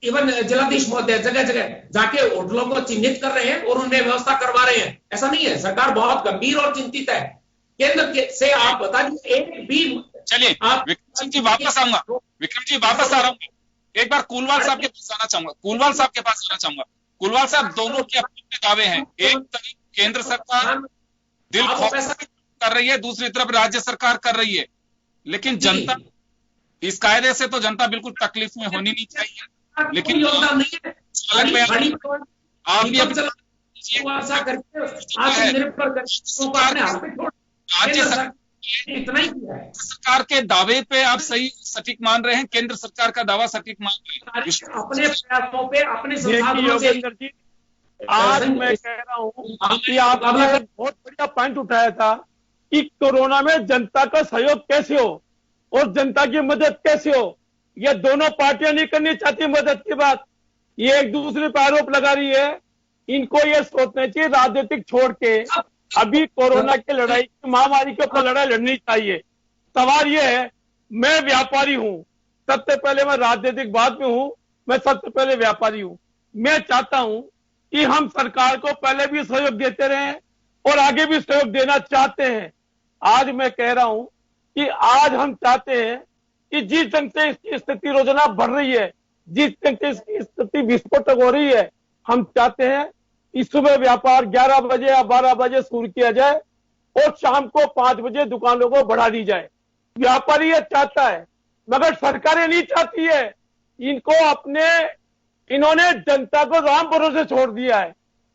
Speaker 6: इवन जिलाधीश महोदय जगह जगह जाके होटलों को चिन्हित कर रहे हैं और उनमें व्यवस्था करवा रहे हैं। ऐसा नहीं है, सरकार बहुत गंभीर और चिंतित है। केंद्र से आप बता दीजिए एक भी।
Speaker 9: चलिए विक्रम जी वापस आऊंगा, विक्रम जी वापस आ रहा हूँ। एक बार कुलवाल साहब के पास आना चाहूंगा, कुलवाल साहब के पास आना चाहूंगा। कुलवाल साहब दोनों के अपने दावे हैं, एक तरफ केंद्र सरकार दिल खोल कर रही है, दूसरी तरफ राज्य सरकार कर रही है, लेकिन जनता इस कायदे से तो जनता बिल्कुल तकलीफ में होनी नहीं चाहिए। लेकिन आप भी
Speaker 6: इतना ही किया है।
Speaker 9: सरकार के दावे पे आप सही सटीक मान रहे हैं, केंद्र सरकार का दावा सटीक मान रहे हैं
Speaker 6: अपने प्रयासों पे, अपने संसाधनों से।
Speaker 7: आज मैं कह रहा हूँ कि आपने बहुत बढ़िया पॉइंट उठाया था कि कोरोना में जनता का सहयोग कैसे हो और जनता की मदद कैसे हो। ये दोनों पार्टियां नहीं करनी चाहती मदद की बात, ये एक दूसरे पर आरोप लगा रही है। इनको ये सोचना चाहिए राजनीतिक छोड़ के अभी कोरोना की लड़ाई, महामारी के ऊपर लड़ाई लड़नी चाहिए। सवाल ये है, मैं व्यापारी हूं, सबसे पहले मैं राजनीतिक बाद में हूं, मैं सबसे पहले व्यापारी हूं। मैं चाहता हूं कि हम सरकार को पहले भी सहयोग देते रहे और आगे भी सहयोग देना चाहते हैं। आज मैं कह रहा हूं कि आज हम चाहते हैं कि जिस ढंग से इसकी स्थिति रोजाना बढ़ रही है, जिस ढंग से इसकी स्थिति विस्फोटक हो रही है, हम चाहते हैं कि सुबह व्यापार 11 बजे या 12 बजे शुरू किया जाए और शाम को 5 बजे दुकानों को बढ़ा दी जाए। व्यापारी ये चाहता है, मगर सरकारें नहीं चाहती है। इन्होंने जनता को राम भरोसे छोड़ दिया है।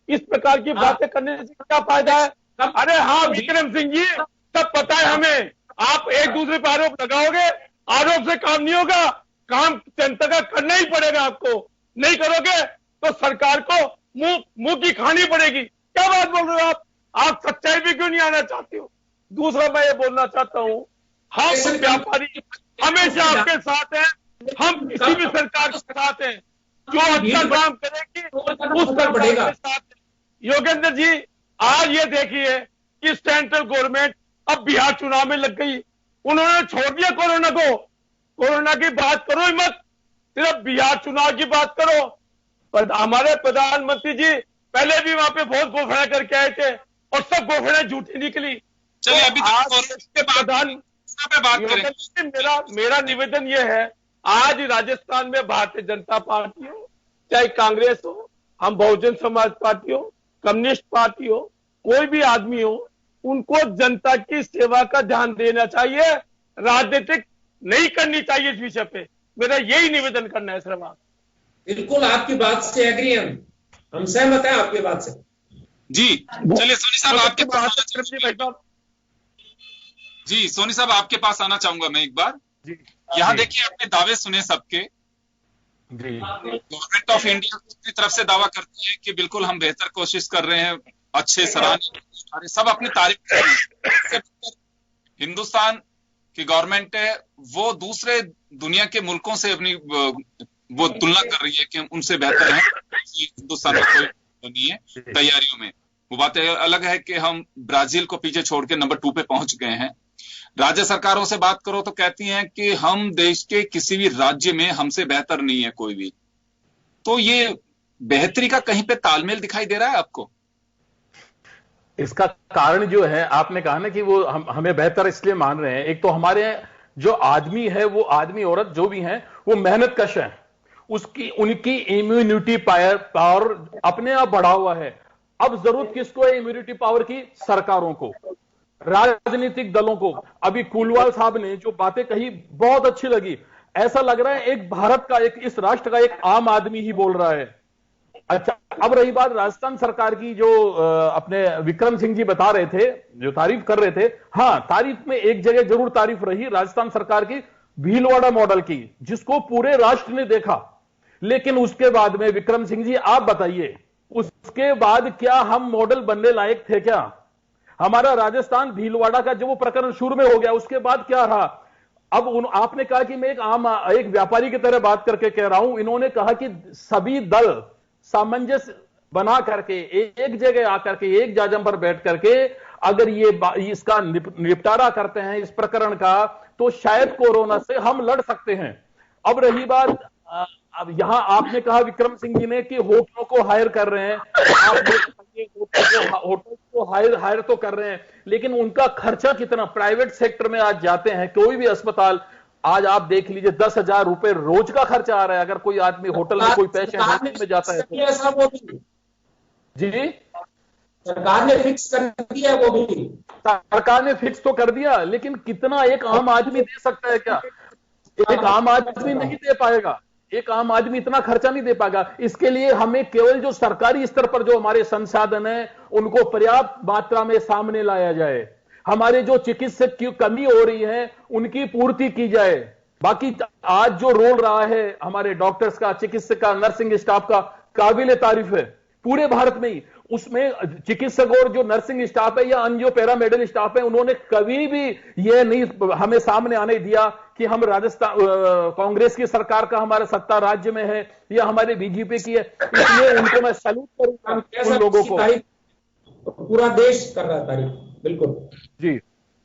Speaker 7: इस प्रकार की बातें करने से क्या फायदा है? अरे हाँ विक्रम सिंह जी, सब पता है हमें, आप एक दूसरे पर आरोप लगाओगे, आरोप से काम नहीं होगा, काम जनता का करना ही पड़ेगा। आपको नहीं करोगे तो सरकार को मुंह की खानी पड़ेगी। क्या बात बोल रहे हो आप सच्चाई पे क्यों नहीं आना चाहते हो? दूसरा मैं ये बोलना चाहता हूँ, हम व्यापारी हमेशा आपके साथ हैं, हम किसी भी सरकार के साथ हैं, जो अच्छा काम करेगी उस सरकार के साथ। योगेंद्र जी आज ये देखिए कि सेंट्रल गवर्नमेंट अब बिहार चुनाव में लग गई, उन्होंने छोड़ दिया कोरोना को। कोरोना की बात करो ही मत, सिर्फ बिहार चुनाव की बात करो। हमारे प्रधानमंत्री जी पहले भी वहां पे बहुत घोषणा करके आए थे और सब घोषणा झूठी निकली।
Speaker 9: चलिए
Speaker 7: तो
Speaker 9: अभी
Speaker 7: आज
Speaker 9: बात करें।
Speaker 7: मेरा निवेदन यह है, आज राजस्थान में भारतीय जनता पार्टी हो चाहे कांग्रेस हो, हम बहुजन समाज पार्टी हो, कम्युनिस्ट पार्टी हो, कोई भी आदमी हो, उनको जनता की सेवा का ध्यान देना चाहिए, राजनीतिक नहीं करनी चाहिए इस विषय पे। मेरा यही निवेदन करना है सर।
Speaker 6: बिल्कुल आपकी बात से एग्री, हम सहमत हैं आपकी बात से।
Speaker 9: जी चलिए सोनी साहब आपके पास जी सोनी साहब आपके पास आना चाहूंगा मैं एक बार। यहाँ देखिए आपने दावे सुने सबके। गवर्नमेंट ऑफ इंडिया अपनी तरफ से दावा करती है कि बिल्कुल हम बेहतर कोशिश कर रहे हैं, अच्छे सराहनीय, सब अपनी तारीफ कर रहे हैं। हिंदुस्तान की गवर्नमेंट है वो दूसरे दुनिया के मुल्कों से अपनी वो तुलना कर रही है कि हम उनसे बेहतर हैं, हिंदुस्तान में कोई नहीं है तैयारियों में। वो बात अलग है कि हम ब्राजील को पीछे छोड़ के नंबर 2 पे पहुंच गए हैं। राज्य सरकारों से बात करो तो कहती हैं कि हम देश के किसी भी राज्य में हमसे बेहतर नहीं है कोई भी। तो ये बेहतरी का कहीं पे तालमेल दिखाई दे रहा है आपको?
Speaker 4: इसका कारण जो है, आपने कहा ना कि वो हमें बेहतर इसलिए मान रहे हैं। एक तो हमारे जो आदमी है, वो आदमी औरत जो भी हैं, वो मेहनत कश है, उनकी इम्यूनिटी पावर अपने आप बढ़ा हुआ है। अब जरूरत किसको है इम्यूनिटी पावर की? सरकारों को, राजनीतिक दलों को। अभी कुलवाल साहब ने जो बातें कही बहुत अच्छी लगी। ऐसा लग रहा है एक भारत का, एक इस राष्ट्र का एक आम आदमी ही बोल रहा है। अच्छा, अब रही बात राजस्थान सरकार की, जो अपने विक्रम सिंह जी बता रहे थे, जो तारीफ कर रहे थे, हाँ तारीफ में एक जगह जरूर तारीफ रही राजस्थान सरकार की, भीलवाड़ा मॉडल की, जिसको पूरे राष्ट्र ने देखा। लेकिन उसके बाद में विक्रम सिंह जी आप बताइए, उसके बाद क्या हम मॉडल बनने लायक थे क्या? हमारा राजस्थान भीलवाड़ा का जो वो प्रकरण शुरू में हो गया, उसके बाद क्या रहा? अब आपने कहा कि मैं एक व्यापारी की तरह बात करके कह रहा हूं। इन्होंने कहा कि सभी दल सामंजस्य बना करके एक जगह आकर के, एक जाजम पर बैठ करके अगर इसका निपटारा करते हैं इस प्रकरण का, तो शायद कोरोना से हम लड़ सकते हैं। अब रही बात, अब यहां आपने कहा विक्रम सिंह जी ने कि होटलों को हायर कर रहे हैं। होटल को हायर तो कर रहे हैं, लेकिन उनका खर्चा कितना? प्राइवेट सेक्टर में आज जाते हैं, कोई भी अस्पताल, आज आप देख लीजिए 10,000 रुपए रोज का खर्चा आ रहा है। अगर कोई आदमी होटल में, कोई पेशेंट में जाता है तो। जी
Speaker 6: सरकार ने फिक्स कर दिया, वो भी
Speaker 4: सरकार ने फिक्स तो कर दिया, लेकिन कितना एक आम आदमी दे सकता है? क्या एक आम आदमी नहीं दे पाएगा? एक आम आदमी इतना खर्चा नहीं दे पाएगा। इसके लिए हमें केवल जो सरकारी स्तर पर जो हमारे संसाधन है, उनको पर्याप्त मात्रा में सामने लाया जाए। हमारे जो चिकित्सक की कमी हो रही है, उनकी पूर्ति की जाए। बाकी आज जो रोल रहा है हमारे डॉक्टर्स का, चिकित्सक का, नर्सिंग स्टाफ का, काबिल तारीफ है पूरे भारत में ही। उसमें चिकित्सक और जो नर्सिंग स्टाफ है या अन्य जो पैरामेडिकल स्टाफ है, उन्होंने कभी भी यह नहीं हमें सामने आने दिया कि हम राजस्थान कांग्रेस की सरकार का हमारा सत्ता राज्य में है या हमारे बीजेपी की है। इसलिए उनको मैं सैल्यूट करूंगा उन लोगों को।
Speaker 6: पूरा देश कर रहा है तारीफ। बिल्कुल
Speaker 4: जी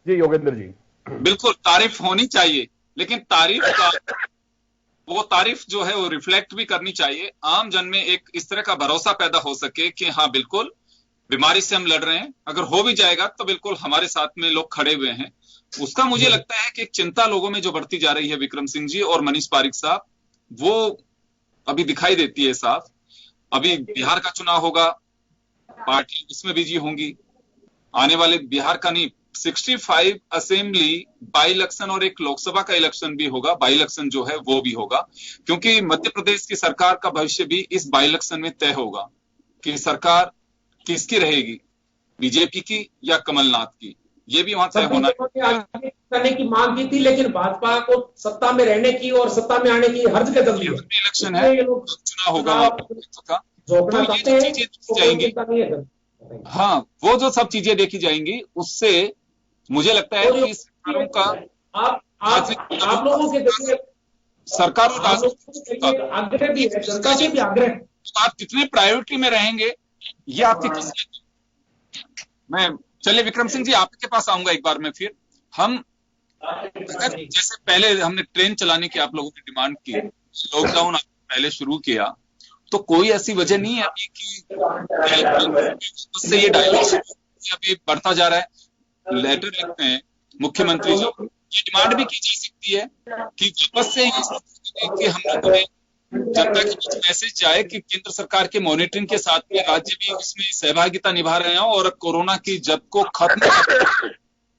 Speaker 4: जी योगेंद्र जी,
Speaker 9: बिल्कुल तारीफ होनी चाहिए, लेकिन वो तारीफ जो है वो रिफ्लेक्ट भी करनी चाहिए। आम जन में एक इस तरह का भरोसा पैदा हो सके कि हाँ बिल्कुल बीमारी से हम लड़ रहे हैं। अगर हो भी जाएगा तो बिल्कुल हमारे साथ में लोग खड़े हुए हैं। उसका मुझे लगता है कि एक चिंता लोगों में जो बढ़ती जा रही है विक्रम सिंह जी और मनीष पारिक साहब, वो अभी दिखाई देती है साफ। अभी बिहार का चुनाव होगा, पार्टी उसमें बिजी होंगी। आने वाले बिहार का नहीं, 65 असेंबली बाई इलेक्शन और एक लोकसभा का इलेक्शन भी होगा। बाई इलेक्शन जो है वो भी होगा, क्योंकि मध्य प्रदेश की सरकार का भविष्य भी इस बाई इलेक्शन में तय होगा कि सरकार किसकी रहेगी, बीजेपी की या कमलनाथ की। ये भी वहां तय होना
Speaker 6: करने की मांग की थी, लेकिन भाजपा को सत्ता में रहने की और सत्ता में आने की हर जगह दल दी है।
Speaker 9: इलेक्शन है, चुनाव होगा तो ये चीजें देखी जाएंगी। हाँ, वो जो सब चीजें देखी जाएंगी, उससे मुझे लगता है कि सरकारों का
Speaker 6: आप लोगों के
Speaker 9: सरकार
Speaker 6: आग्रह भी है, जनता से भी आग्रह,
Speaker 9: आप कितने प्रायोरिटी में रहेंगे ये आपकी। मैं चलिए विक्रम सिंह जी आपके पास आऊंगा एक बार में। फिर हम जैसे पहले हमने ट्रेन चलाने की आप लोगों की डिमांड की, लॉकडाउन पहले शुरू किया, तो कोई ऐसी वजह नहीं है अभी कि उससे ये डायलॉग अभी बढ़ता जा रहा है। लेटर लिखते हैं मुख्यमंत्री जी, ये डिमांड भी की जा सकती है कि वापस से कि हम लोगों ने जनता के बीच मैसेज जाए कि केंद्र सरकार के मॉनिटरिंग के साथ में राज्य भी उसमें सहभागिता निभा रहे हैं और कोरोना की जद को खत्म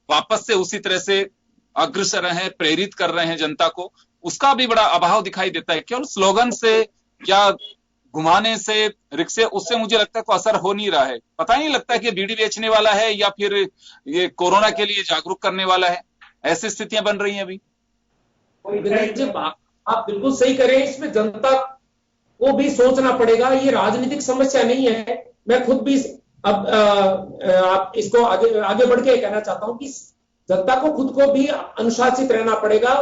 Speaker 9: वापस से उसी तरह से अग्रसर हैं, प्रेरित कर रहे हैं जनता को। उसका भी बड़ा अभाव दिखाई देता है। केवल स्लोगन से या घुमाने से, रिक्शे, उससे मुझे लगता है कोई असर हो नहीं रहा है। पता ही नहीं लगता कि बीड़ी बेचने वाला है या फिर ये कोरोना के लिए जागरूक करने वाला है। ऐसी स्थितियां बन रही हैं अभी।
Speaker 6: आप बिल्कुल सही करें, इसमें जनता को भी सोचना पड़ेगा। ये राजनीतिक समस्या नहीं है। मैं खुद भी अब आप इसको आगे बढ़ के कहना चाहता हूं कि जनता को खुद को भी अनुशासित रहना पड़ेगा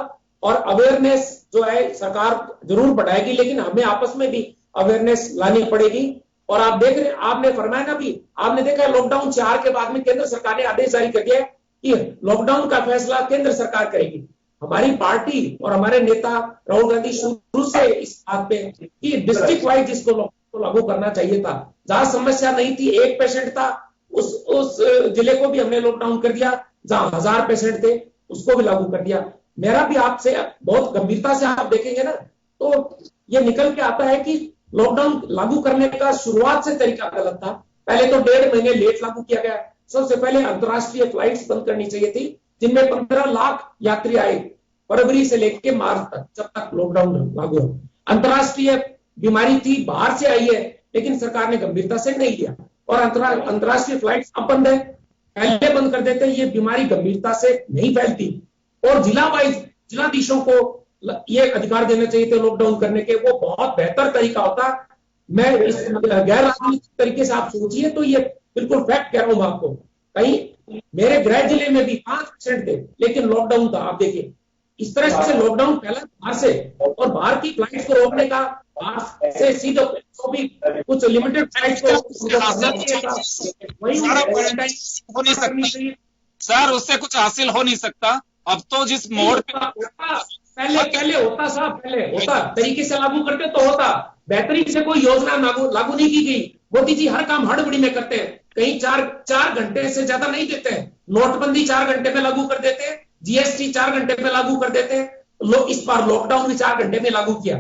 Speaker 6: और अवेयरनेस जो है सरकार जरूर बढ़ाएगी, लेकिन हमें आपस में भी अवेयरनेस लानी पड़ेगी। और आप देख रहे, आपने फरमाया ना, भी आपने देखा है लॉकडाउन 4 के बाद में केंद्र सरकार ने आदेश जारी कर दिया है कि लॉकडाउन का फैसला केंद्र सरकार करेगी। हमारी पार्टी और हमारे नेता राहुल गांधी शुरू से इस बात पे कि डिस्ट्रिक्ट वाइज इसको लॉकडाउन लागू करना चाहिए था। जहां समस्या नहीं थी, 1 पेशेंट था, उस जिले को भी हमने लॉकडाउन कर दिया। जहां 1000 पेशेंट थे उसको भी लागू कर दिया। मेरा भी आपसे बहुत गंभीरता से आप देखेंगे ना, तो ये निकल के आता है कि लॉकडाउन लागू करने का शुरुआत से तरीका गलत था। पहले तो 1.5 महीने लेट लागू किया गया। सबसे पहले अंतर्राष्ट्रीय फ्लाइट्स बंद करनी चाहिए थी, जिनमें 15 लाख यात्री आए फरवरी से लेकर मार्च तक, जब तक लॉकडाउन लागू हो। अंतर्राष्ट्रीय बीमारी थी, बाहर से आई है, लेकिन सरकार ने गंभीरता से नहीं लिया और अंतर्राष्ट्रीय फ्लाइट्स अब बंद है। पहले बंद कर देते, ये बीमारी गंभीरता से नहीं फैलती। और जिला वाइज जिलाधीशों को ये अधिकार देने चाहिए थे लॉकडाउन करने के, वो बहुत बेहतर तरीका होता। मैं इस गैर राजनीतिक तरीके से आप सोचिए तो ये बिल्कुल फैक्ट कह रहा हूं आपको। कहीं मेरे गृह जिले में भी 5% थे, लेकिन लॉकडाउन था। आप देखिए इस तरह से लॉकडाउन फैला बाहर से, और बाहर की फ्लाइट्स को रोकने का बाहर से सीधे भी कुछ लिमिटेड फ्लाइट्स को
Speaker 9: सर, उससे कुछ हासिल हो नहीं सकता। अब तो जिस मोड़ पे
Speaker 6: पहले होता साहब, पहले होता, तरीके से लागू करते तो होता। बेहतरीन से कोई योजना लागू नहीं की गई। मोदी जी हर काम हड़बड़ी में करते हैं, कहीं 4 घंटे से ज्यादा नहीं देते हैं। नोटबंदी 4 घंटे में लागू कर देते हैं, जीएसटी 4 घंटे में लागू कर देते हैं। इस बार लॉकडाउन भी 4 घंटे में लागू किया।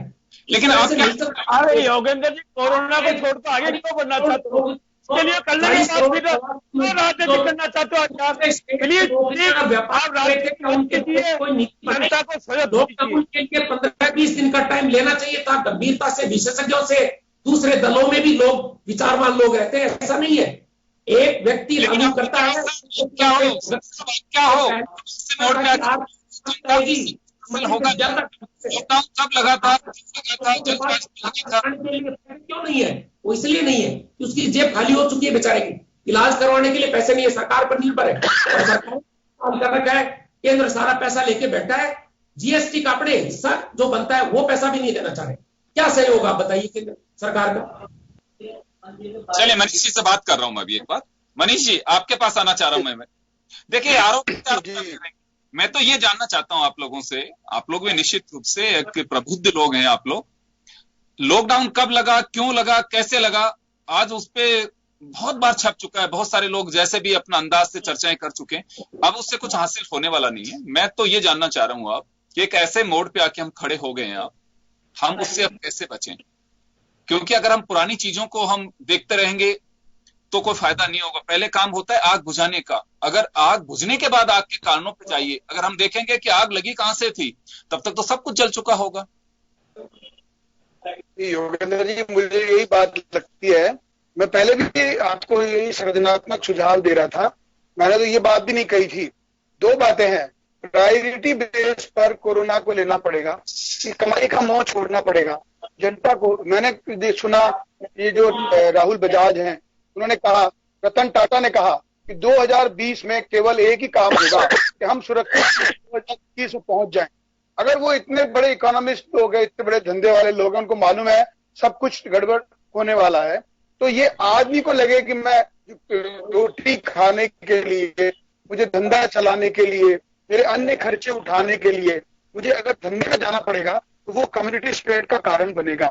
Speaker 9: लेकिन
Speaker 7: अरे योगेंद्र जी, कोरोना को छोड़ तो आगे क्यों बढ़ना चाहते हो? इसके लिए राजनीति करना चाहते हो? जनता को
Speaker 6: लॉकडाउन के लिए 15-20 दिन का टाइम लेना चाहिए था, गंभीरता से विशेषज्ञों से। दूसरे दलों में भी लोग, विचारवान लोग रहते हैं, ऐसा नहीं है एक व्यक्ति लागू करता है।
Speaker 9: क्या हो होगा? कब लगा था?
Speaker 6: क्यों नहीं है? वो इसलिए नहीं है कि उसकी जेब खाली हो चुकी है बेचारे की। इलाज करवाने के लिए पैसे नहीं है, सरकार पर निर्भर है। और सरकार काम कर रखा है, केंद्र सारा पैसा लेके बैठा है। जीएसटी का अपने हिस्सा जो बनता है वो पैसा भी नहीं देना चाह रहे। क्या सहयोग आप बताइए केंद्र सरकार का?
Speaker 9: चलिए मनीष जी से बात कर रहा हूं मैं अभी एक बार। मनीष जी, आपके पास आना चाह रहा हूं मैं। देखिए आरोप मैं तो ये जानना चाहता हूं आप लोगों से, आप लोग भी निश्चित रूप से एक प्रबुद्ध लोग हैं आप लोग। लॉकडाउन कब लगा, क्यों लगा, कैसे लगा? आज उस पे बहुत बार छप चुका है, बहुत सारे लोग जैसे भी अपना अंदाज से चर्चाएं कर चुके हैं। अब उससे कुछ हासिल होने वाला नहीं है। मैं तो ये जानना चाह रहा हूं आप कि एक ऐसे मोड़ पे आके हम खड़े हो गए हैं, हम उससे अब कैसे बचें? क्योंकि अगर हम पुरानी चीजों को हम देखते रहेंगे तो कोई फायदा नहीं होगा। पहले काम होता है आग बुझाने का। अगर आग बुझने के बाद आग के कारणों पे जाइए, अगर हम देखेंगे कि आग लगी कहां से थी, तब तक तो सब कुछ जल चुका होगा।
Speaker 5: योगेंद्र जी, मुझे यही बात लगती है। मैं पहले भी आपको यही सृजनात्मक सुझाव दे रहा था। मैंने तो ये बात भी नहीं कही थी। 2 बातें हैं। प्रायोरिटी बेस पर कोरोना को लेना पड़ेगा, कमाई का मोह छोड़ना पड़ेगा जनता को। मैंने सुना ये जो राहुल बजाज हैं, उन्होंने कहा, रतन टाटा ने कहा कि 2020 में केवल एक ही काम होगा कि हम सुरक्षित 2021 में पहुंच जाएं। अगर वो इतने बड़े इकोनॉमिस्ट लोग हैं, इतने बड़े धंधे वाले लोग हैं, उनको मालूम है सब कुछ गड़बड़ होने वाला है, तो ये आदमी को लगे कि मैं रोटी खाने के लिए, मुझे धंधा चलाने के लिए, मेरे अन्य खर्चे उठाने के लिए मुझे अगर धंधे में जाना पड़ेगा, तो वो कम्युनिटी स्प्रेड का कारण बनेगा।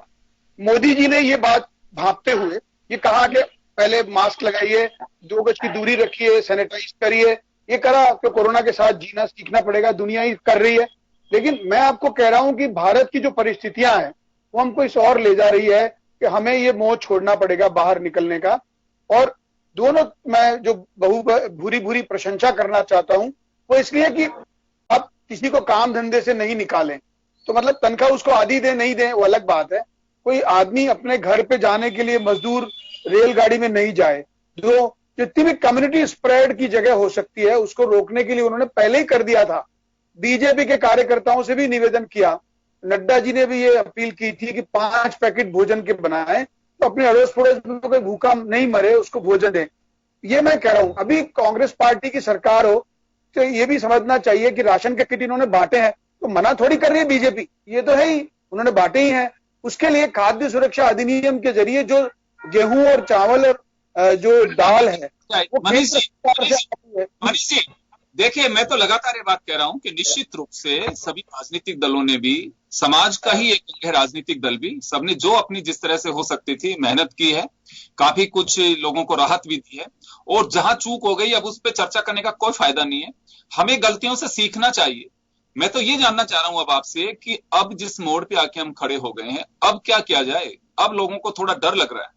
Speaker 5: मोदी जी ने ये बात भांपते हुए ये कहा कि पहले मास्क लगाइए, 2 गज की दूरी रखिए, सैनिटाइज करिए, ये करा कि कोरोना के साथ जीना सीखना पड़ेगा, दुनिया ही कर रही है। लेकिन मैं आपको कह रहा हूं कि भारत की जो परिस्थितियां हैं वो हमको इस और ले जा रही है कि हमें ये मोह छोड़ना पड़ेगा बाहर निकलने का। और दोनों मैं जो भूरी भूरी प्रशंसा करना चाहता हूं वो इसलिए कि अब किसी को काम धंधे से नहीं निकालें, तो मतलब तनख्वाह उसको आधी दे नहीं दे वो अलग बात है। कोई आदमी अपने घर पे जाने के लिए मजदूर रेलगाड़ी में नहीं जाए, जो जितनी भी कम्युनिटी स्प्रेड की जगह हो सकती है उसको रोकने के लिए उन्होंने पहले ही कर दिया था। बीजेपी के कार्यकर्ताओं से भी निवेदन किया, नड्डा जी ने भी ये अपील की थी कि 5 पैकेट भोजन के बनाएं तो अपने अड़ोस पड़ोस में कोई भूखा नहीं मरे उसको भोजन दें। ये मैं कह रहा हूं, अभी कांग्रेस पार्टी की सरकार हो तो ये भी समझना चाहिए कि राशन के किट इन्होंने बांटे हैं तो मना थोड़ी कर रही है बीजेपी, ये तो है ही, उन्होंने बांटे ही हैं। उसके लिए खाद्य सुरक्षा अधिनियम के जरिए जो गेहूं और चावल और जो दाल है वो
Speaker 9: मनीष जी देखिए, मैं तो लगातार ये बात कह रहा हूं कि निश्चित रूप से सभी राजनीतिक दलों ने भी, समाज का ही एक अंग है राजनीतिक दल भी, सबने जो अपनी जिस तरह से हो सकती थी मेहनत की है, काफी कुछ लोगों को राहत भी दी है। और जहां चूक हो गई अब उस पर चर्चा करने का कोई फायदा नहीं है, हमें गलतियों से सीखना चाहिए। मैं तो ये जानना चाह रहा हूं अब आपसे कि अब जिस मोड़ पे आके हम खड़े हो गए हैं अब क्या किया जाए? अब लोगों को थोड़ा डर लग रहा है।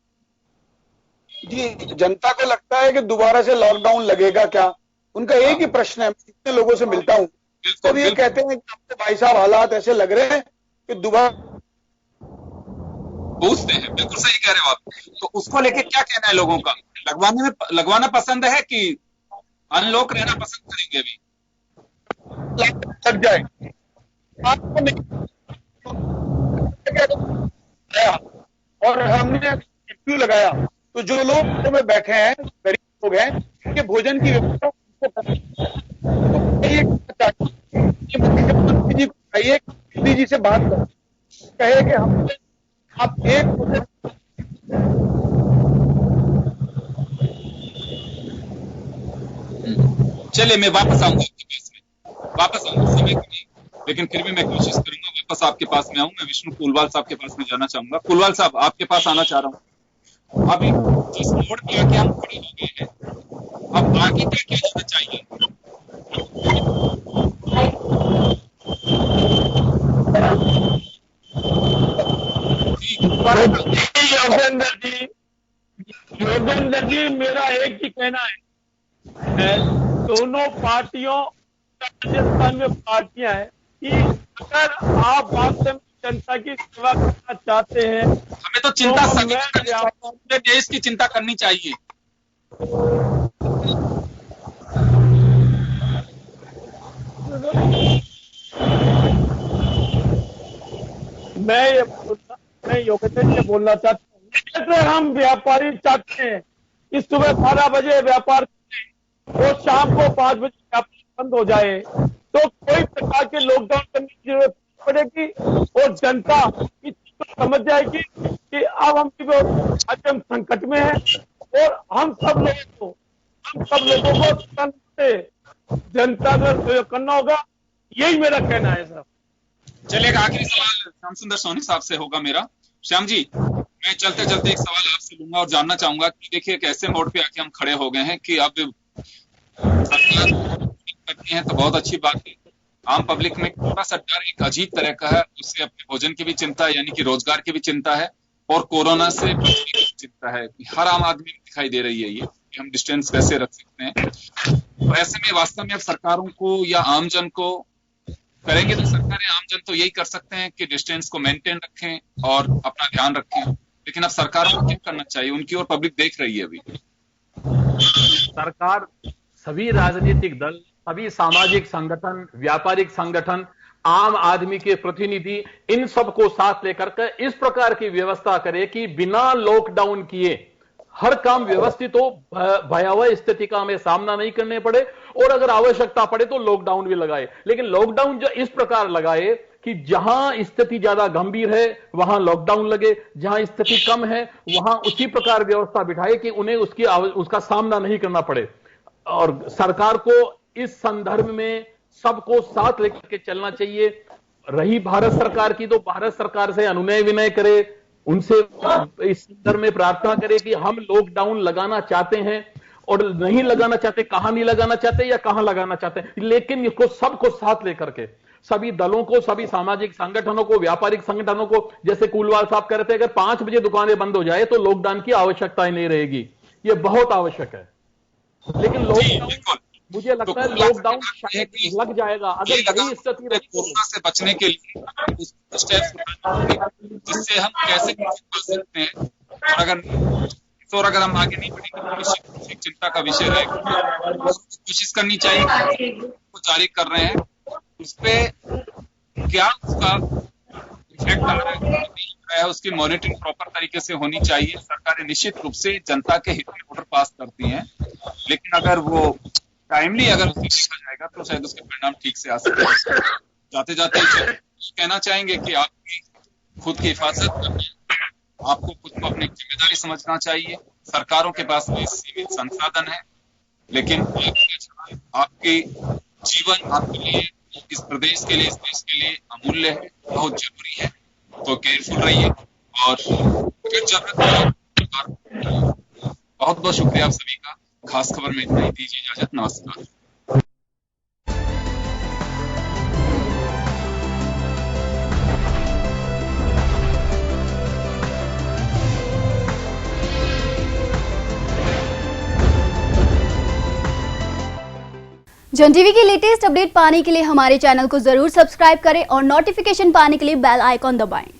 Speaker 5: जी, जनता को लगता है कि दोबारा से लॉकडाउन लगेगा क्या, उनका एक ही प्रश्न है। मैं जितने लोगों से मिलता हूं सब ये कहते हैं कि भाई साहब हालात ऐसे लग रहे हैं कि दोबारा
Speaker 9: पूछते हैं। बिल्कुल सही कह रहे हो आप। तो उसको लेके क्या कहना है लोगों का? लगवाना पसंद है कि अनलॉक रहना पसंद करेंगे? अभी
Speaker 5: लग जाए और हमने क्यों लगाया, तो जो लोग में बैठे हैं गरीब लोग हैं कि भोजन की व्यवस्था मुख्यमंत्री जी को चाहिए मोदी जी से बात करो, कहे कि हम आप एक
Speaker 9: चलिए मैं वापस आऊंगा आपके पास में, वापस आऊंगा समय की नहीं, लेकिन फिर भी मैं कोशिश करूंगा वापस आपके पास में आऊं। मैं विष्णु कुलवाल साहब के पास में जाना चाहूंगा। कुलवाल साहब आपके पास आना चाह रहा हूं। अभी जिस मोड़ पे आके हम खड़े हो गए हैं अब आगे क्या किया जाना चाहिए?
Speaker 7: योगेंद्र जी मेरा एक ही कहना है, दोनों पार्टियों राजस्थान में पार्टियां हैं कि अगर आप वास्तव में जनता की सेवा करना चाहते हैं
Speaker 9: हमें तो चिंता पूरे देश की चिंता करनी चाहिए।
Speaker 7: मैं योगेंद्र जी से बोलना चाहता हूँ, अगर हम व्यापारी चाहते हैं कि सुबह 12 बजे व्यापार करें और शाम को 5 बजे व्यापार बंद हो जाए तो कोई प्रकार के लॉकडाउन करने की जरूरत पड़ेगी और जनता इस चीज को समझ जाएगी कि अब हम संकट में हैं और हम सब लोगों को जनता का सहयोग करना होगा। यही मेरा कहना है सर।
Speaker 9: चलिए आखिरी सवाल श्याम सुंदर सोनी साहब से होगा मेरा। श्याम जी, मैं चलते चलते एक सवाल आपसे लूंगा और जानना चाहूंगा कि देखिए एक ऐसे मोड़ पे आके हम खड़े हो गए हैं कि अब सरकार करती है तो बहुत अच्छी बात है, आम पब्लिक में थोड़ा सा डर एक अजीब तरह का है, उससे अपने भोजन की भी चिंता है, यानी कि रोजगार की भी चिंता है और कोरोना से बचने की चिंता है। हर आम आदमी में दिखाई दे रही है ये कि हम डिस्टेंस कैसे रख सकते हैं। तो ऐसे में वास्तव में अब सरकारों को या आमजन को करेंगे तो सरकारें आमजन तो यही कर सकते हैं कि डिस्टेंस को मेंटेन रखें और अपना ध्यान रखें, लेकिन अब सरकारों को क्या करना चाहिए? उनकी ओर पब्लिक देख रही है। अभी
Speaker 4: सरकार, सभी राजनीतिक दल, सभी सामाजिक संगठन, व्यापारिक संगठन, आम आदमी के प्रतिनिधि, इन सबको साथ लेकर के इस प्रकार की व्यवस्था करे कि बिना लॉकडाउन किए हर काम व्यवस्थित हो, भयावह स्थिति का हमें सामना नहीं करने पड़े और अगर आवश्यकता पड़े तो लॉकडाउन भी लगाए। लेकिन लॉकडाउन जो इस प्रकार लगाए कि जहां स्थिति ज्यादा गंभीर है वहां लॉकडाउन लगे, जहां स्थिति कम है वहां उसी प्रकार व्यवस्था बिठाए कि उन्हें उसका सामना नहीं करना पड़े। और सरकार को इस संदर्भ में सबको साथ लेकर के चलना चाहिए। रही भारत सरकार की तो भारत सरकार से अनुनय विनय करे, उनसे इस संदर्भ में प्रार्थना करें कि हम लॉकडाउन लगाना चाहते हैं और नहीं लगाना चाहते, कहां नहीं लगाना चाहते या कहां लगाना चाहते हैं, लेकिन इसको सबको साथ लेकर के सभी दलों को, सभी सामाजिक संगठनों को, व्यापारिक संगठनों को, जैसे कुलवाल साहब कह रहे थे, अगर 5 बजे दुकानें बंद हो जाए तो लॉकडाउन की आवश्यकता ही नहीं रहेगी। ये बहुत आवश्यक है। लेकिन लॉकडाउन, मुझे लगता है लॉकडाउन शायद लग जाएगा अगर यही स्थिति रही।
Speaker 9: कोरोना से बचने के लिए स्टेप्स जिससे हम कैसे कर सकते हैं, और अगर हम आगे नहीं बढ़ेंगे तो निश्चित चिंता का विषय रहेगा। कोशिश करनी चाहिए, वो जारी कर रहे हैं उस पे क्या उसका इफेक्ट आ रहा है, उसकी मॉनिटरिंग प्रॉपर तरीके से होनी चाहिए। सरकारें निश्चित रूप से जनता के हित में ऑर्डर पास करती हैं, लेकिन अगर वो टाइमली अगर उसे देखा जाएगा तो शायद उसके परिणाम ठीक से आ सकते हैं। जाते जाते कहना चाहेंगे कि आपकी खुद की हिफाजत करनी, आपको खुद को अपनी जिम्मेदारी समझना चाहिए। सरकारों के पास भी सीमित संसाधन है, लेकिन आपके जीवन आपके लिए, इस प्रदेश के लिए, इस देश के लिए अमूल्य है, बहुत जरूरी है। तो केयरफुल रहिए और फिर जरूरत बहुत बहुत शुक्रिया आप सभी का। खास खबर में इतना ही, दीजिए इजाजत, नमस्कार।
Speaker 10: जन टीवी की लेटेस्ट अपडेट पाने के लिए हमारे चैनल को जरूर सब्सक्राइब करें और नोटिफिकेशन पाने के लिए बेल आइकॉन दबाएं।